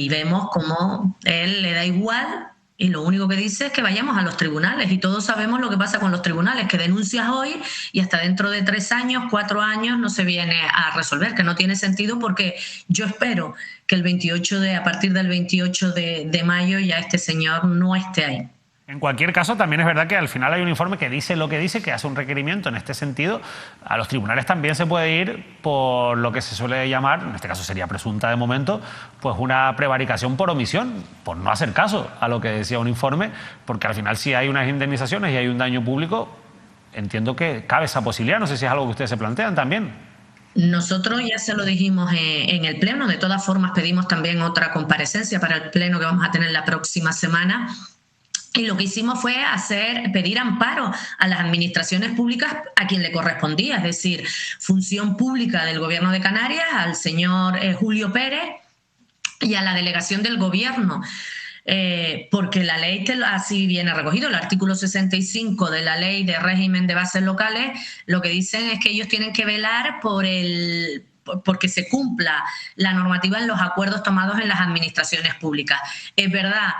vemos cómo él le da igual y lo único que dice es que vayamos a los tribunales y todos sabemos lo que pasa con los tribunales, que denuncias hoy y hasta dentro de 3 años, 4 años no se viene a resolver, que no tiene sentido porque yo espero que a partir del 28 de mayo ya este señor no esté ahí. En cualquier caso, también es verdad que al final hay un informe que dice lo que dice, que hace un requerimiento en este sentido. A los tribunales también se puede ir por lo que se suele llamar, en este caso sería presunta de momento, pues una prevaricación por omisión, por no hacer caso a lo que decía un informe, porque al final si hay unas indemnizaciones y hay un daño público, entiendo que cabe esa posibilidad. No sé si es algo que ustedes se plantean también. Nosotros ya se lo dijimos en el Pleno, de todas formas pedimos también otra comparecencia para el Pleno que vamos a tener la próxima semana. Y lo que hicimos fue pedir amparo a las administraciones públicas a quien le correspondía, es decir, Función Pública del Gobierno de Canarias, al señor Julio Pérez y a la delegación del Gobierno. Porque la ley así viene recogido, el artículo 65 de la Ley de Régimen de Bases Locales, lo que dicen es que ellos tienen que velar porque se cumpla la normativa en los acuerdos tomados en las administraciones públicas. Es verdad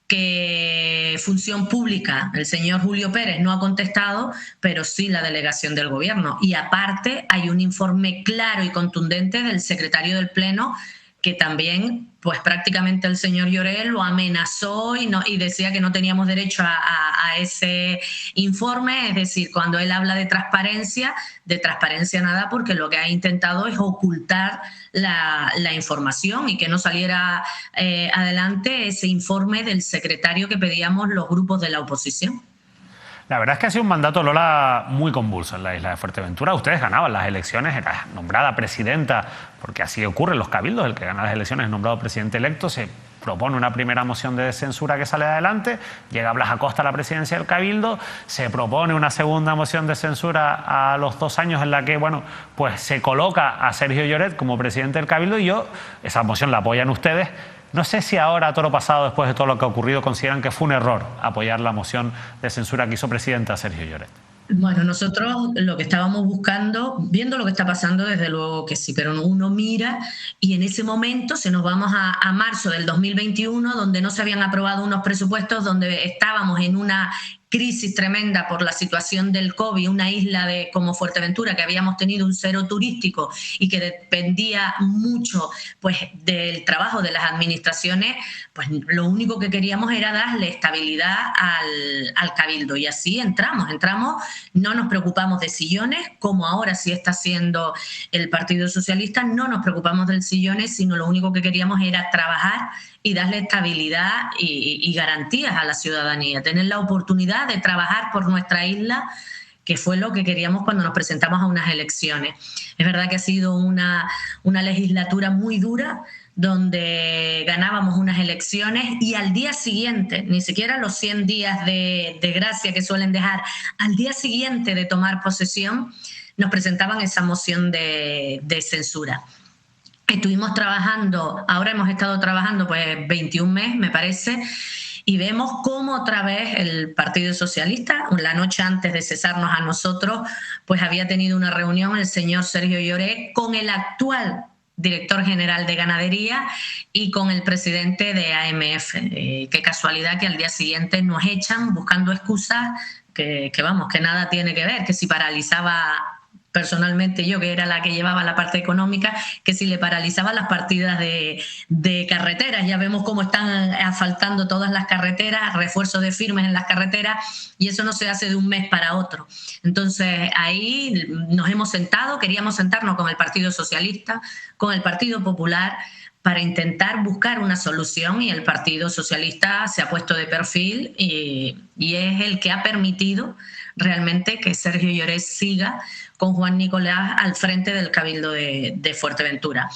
que Función Pública, el señor Julio Pérez no ha contestado, pero sí la delegación del Gobierno. Y aparte hay un informe claro y contundente del secretario del Pleno que también, pues prácticamente el señor Lloret lo amenazó y decía que no teníamos derecho a ese informe. Es decir, cuando él habla de transparencia nada, porque lo que ha intentado es ocultar la información y que no saliera adelante ese informe del secretario que pedíamos los grupos de la oposición. La verdad es que ha sido un mandato, Lola, muy convulso en la isla de Fuerteventura. Ustedes ganaban las elecciones, era nombrada presidenta, porque así ocurre en los cabildos, el que gana las elecciones es nombrado presidente electo, se propone una primera moción de censura que sale adelante, llega Blas Acosta a la presidencia del cabildo, se propone una segunda moción de censura a los 2 años en la que, bueno, pues se coloca a Sergio Lloret como presidente del cabildo y esa moción la apoyan ustedes. No sé si ahora, a toro pasado, después de todo lo que ha ocurrido, consideran que fue un error apoyar la moción de censura que hizo presidenta Sergio Lloret. Bueno, nosotros lo que estábamos buscando, viendo lo que está pasando, desde luego que sí, pero uno mira y en ese momento se nos vamos a marzo del 2021, donde no se habían aprobado unos presupuestos, donde estábamos en una crisis tremenda por la situación del COVID, una isla como Fuerteventura que habíamos tenido un cero turístico y que dependía mucho pues del trabajo de las administraciones, pues lo único que queríamos era darle estabilidad al cabildo y así entramos, no nos preocupamos de sillones, como ahora sí está haciendo el Partido Socialista, no nos preocupamos de sillones, sino lo único que queríamos era trabajar y darle estabilidad y garantías a la ciudadanía, tener la oportunidad de trabajar por nuestra isla, que fue lo que queríamos cuando nos presentamos a unas elecciones. Es verdad que ha sido una legislatura muy dura, donde ganábamos unas elecciones y al día siguiente, ni siquiera los 100 días de gracia que suelen dejar, al día siguiente de tomar posesión, nos presentaban esa moción de censura. Estuvimos trabajando, ahora hemos estado trabajando pues 21 meses, me parece, Y vemos cómo otra vez el Partido Socialista, la noche antes de cesarnos a nosotros, pues había tenido una reunión el señor Sergio Lloret con el actual director general de Ganadería y con el presidente de AMF. Qué casualidad que al día siguiente nos echan buscando excusas que vamos, que nada tiene que ver, que si paralizaba personalmente yo, que era la que llevaba la parte económica, que si le paralizaba las partidas de carreteras. Ya vemos cómo están asfaltando todas las carreteras, refuerzo de firmes en las carreteras, y eso no se hace de un mes para otro. Entonces ahí nos hemos sentado, queríamos sentarnos con el Partido Socialista, con el Partido Popular, para intentar buscar una solución, y el Partido Socialista se ha puesto de perfil y es el que ha permitido realmente que Sergio Lloret siga con Juan Nicolás al frente del Cabildo de Fuerteventura.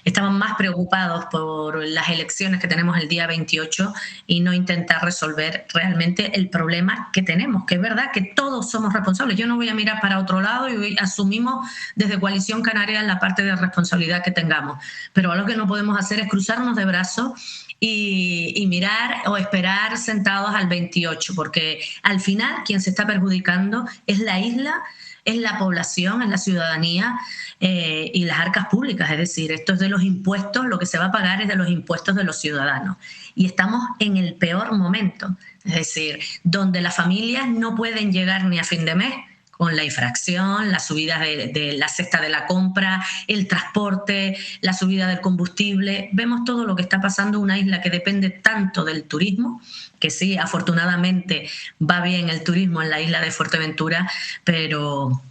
Estaban más preocupados por las elecciones que tenemos el día 28 y no intentar resolver realmente el problema que tenemos, que es verdad que todos somos responsables. Yo no voy a mirar para otro lado y asumimos desde Coalición Canaria la parte de responsabilidad que tengamos, pero algo que no podemos hacer es cruzarnos de brazos y mirar o esperar sentados al 28, porque al final quien se está perjudicando es la isla, es la población, es la ciudadanía y las arcas públicas. Es decir, esto es de los impuestos, lo que se va a pagar es de los impuestos de los ciudadanos. Y estamos en el peor momento, es decir, donde las familias no pueden llegar ni a fin de mes, con la infracción, la subida de la cesta de la compra, el transporte, la subida del combustible. Vemos todo lo que está pasando en una isla que depende tanto del turismo, que sí, afortunadamente va bien el turismo en la isla de Fuerteventura, pero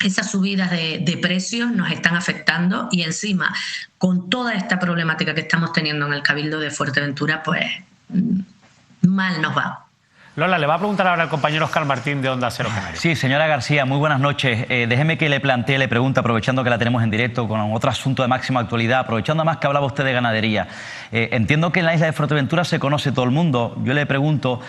esas subidas de precios nos están afectando, y encima, con toda esta problemática que estamos teniendo en el Cabildo de Fuerteventura, pues mal nos va. Lola, le va a preguntar ahora al compañero Óscar Martín de Onda Cero Canaria. Sí, señora García, muy buenas noches. Déjeme que le plantee, le pregunte, aprovechando que la tenemos en directo con otro asunto de máxima actualidad, aprovechando además que hablaba usted de ganadería. Entiendo que en la isla de Fuerteventura se conoce todo el mundo. Yo le pregunto,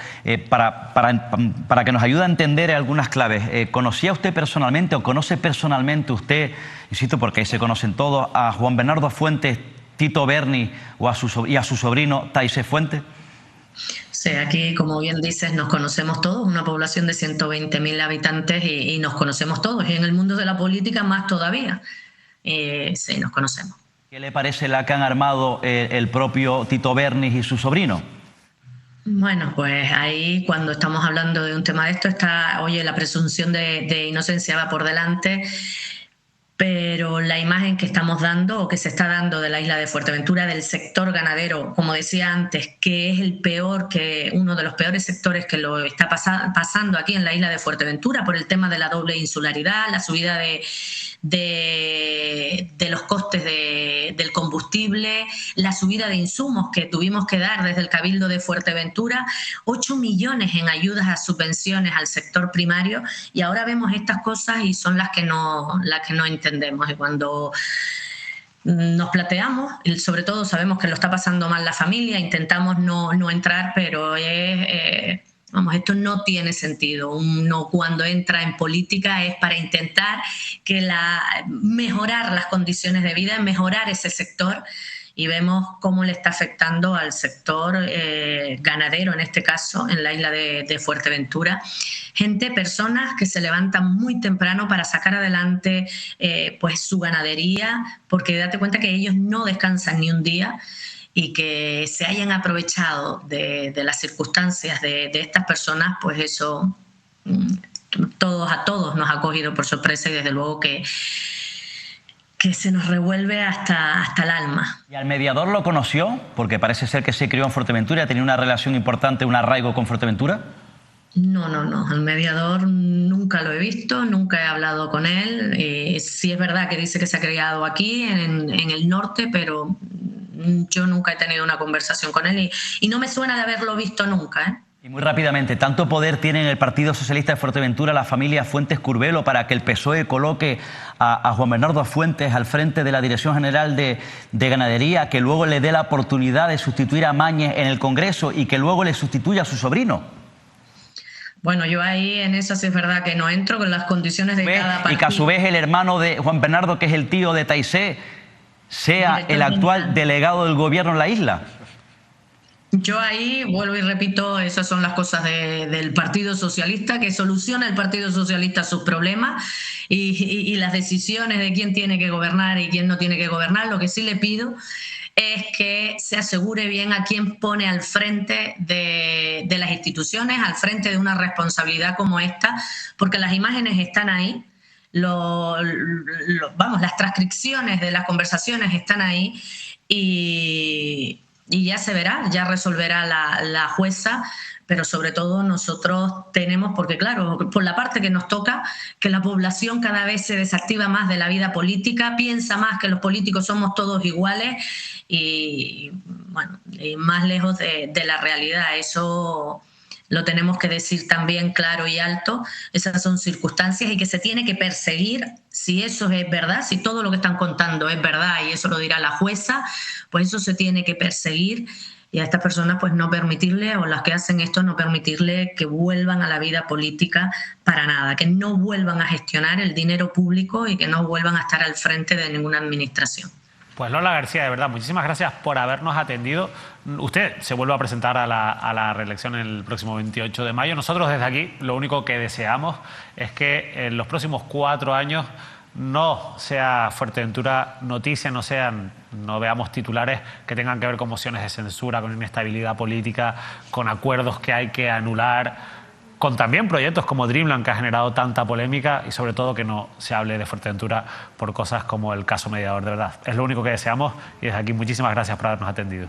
para que nos ayude a entender algunas claves, ¿conocía usted personalmente o conoce personalmente usted, insisto, porque ahí se conocen todos, a Juan Bernardo Fuentes, Tito Berni y a su sobrino Taisé Fuentes? Sí, aquí, como bien dices, nos conocemos todos, una población de 120.000 habitantes y nos conocemos todos, y en el mundo de la política más todavía. Sí, nos conocemos. ¿Qué le parece la que han armado el propio Tito Berni y su sobrino? Bueno, pues ahí, cuando estamos hablando de un tema de esto, está, oye, la presunción de inocencia va por delante. Pero la imagen que estamos dando o que se está dando de la isla de Fuerteventura, del sector ganadero, como decía antes, que es uno de los peores sectores que lo está pasando aquí en la isla de Fuerteventura por el tema de la doble insularidad, la subida de los costes del combustible, la subida de insumos que tuvimos que dar desde el Cabildo de Fuerteventura, 8 millones en ayudas a subvenciones al sector primario, y ahora vemos estas cosas y son las que no entendemos. Y cuando nos plateamos, y sobre todo sabemos que lo está pasando mal la familia, intentamos no entrar, pero vamos, esto no tiene sentido. Uno, cuando entra en política, es para intentar mejorar las condiciones de vida, mejorar ese sector, y vemos cómo le está afectando al sector ganadero, en este caso, en la isla de Fuerteventura. Personas que se levantan muy temprano para sacar adelante pues su ganadería, porque date cuenta que ellos no descansan ni un día, y que se hayan aprovechado de las circunstancias de estas personas, pues eso a todos nos ha cogido por sorpresa, y desde luego que se nos revuelve hasta el alma. ¿Y al mediador lo conoció? Porque parece ser que se crió en Fuerteventura, tenía una relación importante, un arraigo con Fuerteventura. No. Al mediador nunca lo he visto, nunca he hablado con él. Sí es verdad que dice que se ha criado aquí, en el norte, pero yo nunca he tenido una conversación con él y no me suena de haberlo visto nunca, Y muy rápidamente, ¿tanto poder tiene en el Partido Socialista de Fuerteventura la familia Fuentes Curbelo para que el PSOE coloque a Juan Bernardo Fuentes al frente de la Dirección General de Ganadería, que luego le dé la oportunidad de sustituir a Mañez en el Congreso y que luego le sustituya a su sobrino? Bueno, yo ahí en eso sí es verdad que no entro con las condiciones de cada partido. Y que a su vez el hermano de Juan Bernardo, que es el tío de Taisé, sea el actual delegado del gobierno en la isla. Yo ahí vuelvo y repito, esas son las cosas del Partido Socialista, que soluciona el Partido Socialista sus problemas y las decisiones de quién tiene que gobernar y quién no tiene que gobernar. Lo que sí le pido es que se asegure bien a quién pone al frente de las instituciones, al frente de una responsabilidad como esta, porque las imágenes están ahí, las transcripciones de las conversaciones están ahí y ya se verá, ya resolverá la jueza, pero sobre todo nosotros tenemos, porque claro, por la parte que nos toca, que la población cada vez se desactiva más de la vida política, piensa más que los políticos somos todos iguales y bueno, y más lejos de la realidad. Eso lo tenemos que decir también claro y alto. Esas son circunstancias y que se tiene que perseguir. Si eso es verdad, si todo lo que están contando es verdad y eso lo dirá la jueza, pues eso se tiene que perseguir y a estas personas pues no permitirle, o las que hacen esto, no permitirle que vuelvan a la vida política para nada, que no vuelvan a gestionar el dinero público y que no vuelvan a estar al frente de ninguna administración. Pues Lola García, de verdad, muchísimas gracias por habernos atendido. Usted se vuelve a presentar a la reelección el próximo 28 de mayo. Nosotros desde aquí lo único que deseamos es que en los próximos 4 años no sea Fuerteventura noticia, no veamos titulares que tengan que ver con mociones de censura, con inestabilidad política, con acuerdos que hay que anular, con también proyectos como Dreamland, que ha generado tanta polémica, y sobre todo que no se hable de Fuerteventura por cosas como el caso Mediador. De verdad, es lo único que deseamos y desde aquí muchísimas gracias por habernos atendido.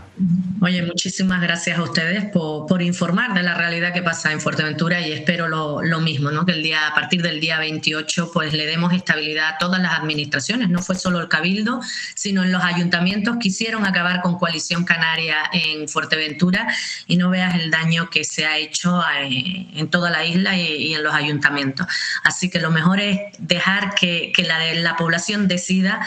Oye, muchísimas gracias a ustedes por informar de la realidad que pasa en Fuerteventura y espero lo mismo, ¿no? Que a partir del día 28 pues le demos estabilidad a todas las administraciones. No fue solo el Cabildo, sino en los ayuntamientos. Quisieron acabar con Coalición Canaria en Fuerteventura y no veas el daño que se ha hecho en toda la isla y en los ayuntamientos. Así que lo mejor es dejar que la población decida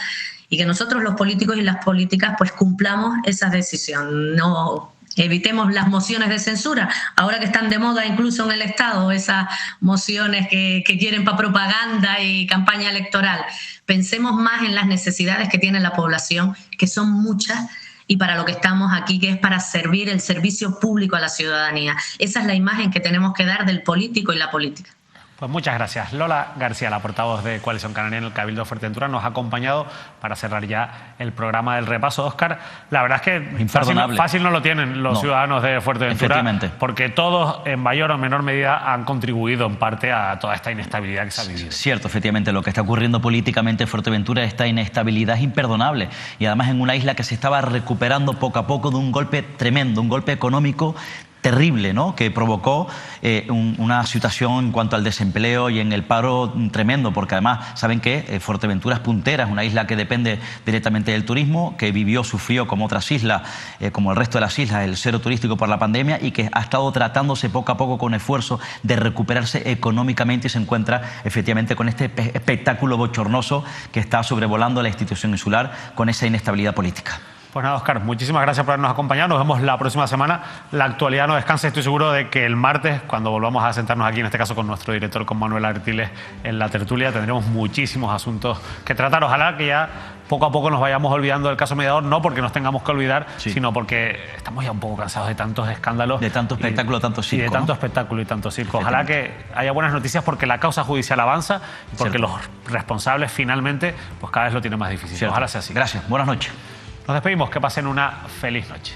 y que nosotros los políticos y las políticas pues cumplamos esa decisión. No evitemos las mociones de censura, ahora que están de moda incluso en el Estado, esas mociones que quieren para propaganda y campaña electoral. Pensemos más en las necesidades que tiene la población, que son muchas, y para lo que estamos aquí, que es para servir el servicio público a la ciudadanía. Esa es la imagen que tenemos que dar del político y la política. Pues muchas gracias. Lola García, la portavoz de Coalición Canaria en el Cabildo de Fuerteventura, nos ha acompañado para cerrar ya el programa del repaso. Óscar, la verdad es que fácil no lo tienen los ciudadanos de Fuerteventura, porque todos en mayor o menor medida han contribuido en parte a toda esta inestabilidad que se ha vivido. Cierto, efectivamente, lo que está ocurriendo políticamente en Fuerteventura, esta inestabilidad es imperdonable y además en una isla que se estaba recuperando poco a poco de un golpe tremendo, un golpe económico terrible, ¿no? Que provocó una situación en cuanto al desempleo y en el paro tremendo, porque además saben que Fuerteventura es puntera, es una isla que depende directamente del turismo, que sufrió como otras islas, como el resto de las islas, el cero turístico por la pandemia y que ha estado tratándose poco a poco con esfuerzo de recuperarse económicamente y se encuentra efectivamente con este espectáculo bochornoso que está sobrevolando la institución insular con esa inestabilidad política. Pues nada, Óscar, muchísimas gracias por habernos acompañado. Nos vemos la próxima semana. La actualidad no descansa. Estoy seguro de que el martes, cuando volvamos a sentarnos aquí, en este caso con nuestro director, con Manuel Artiles, en la tertulia, tendremos muchísimos asuntos que tratar. Ojalá que ya poco a poco nos vayamos olvidando del caso Mediador, no porque nos tengamos que olvidar, sino porque estamos ya un poco cansados de tantos escándalos. De tanto espectáculo, tanto circo. Y de tanto espectáculo y tanto circo. Ojalá que haya buenas noticias porque la causa judicial avanza y porque los responsables finalmente pues cada vez lo tienen más difícil. Ojalá sea así. Gracias. Buenas noches. Nos despedimos, que pasen una feliz noche.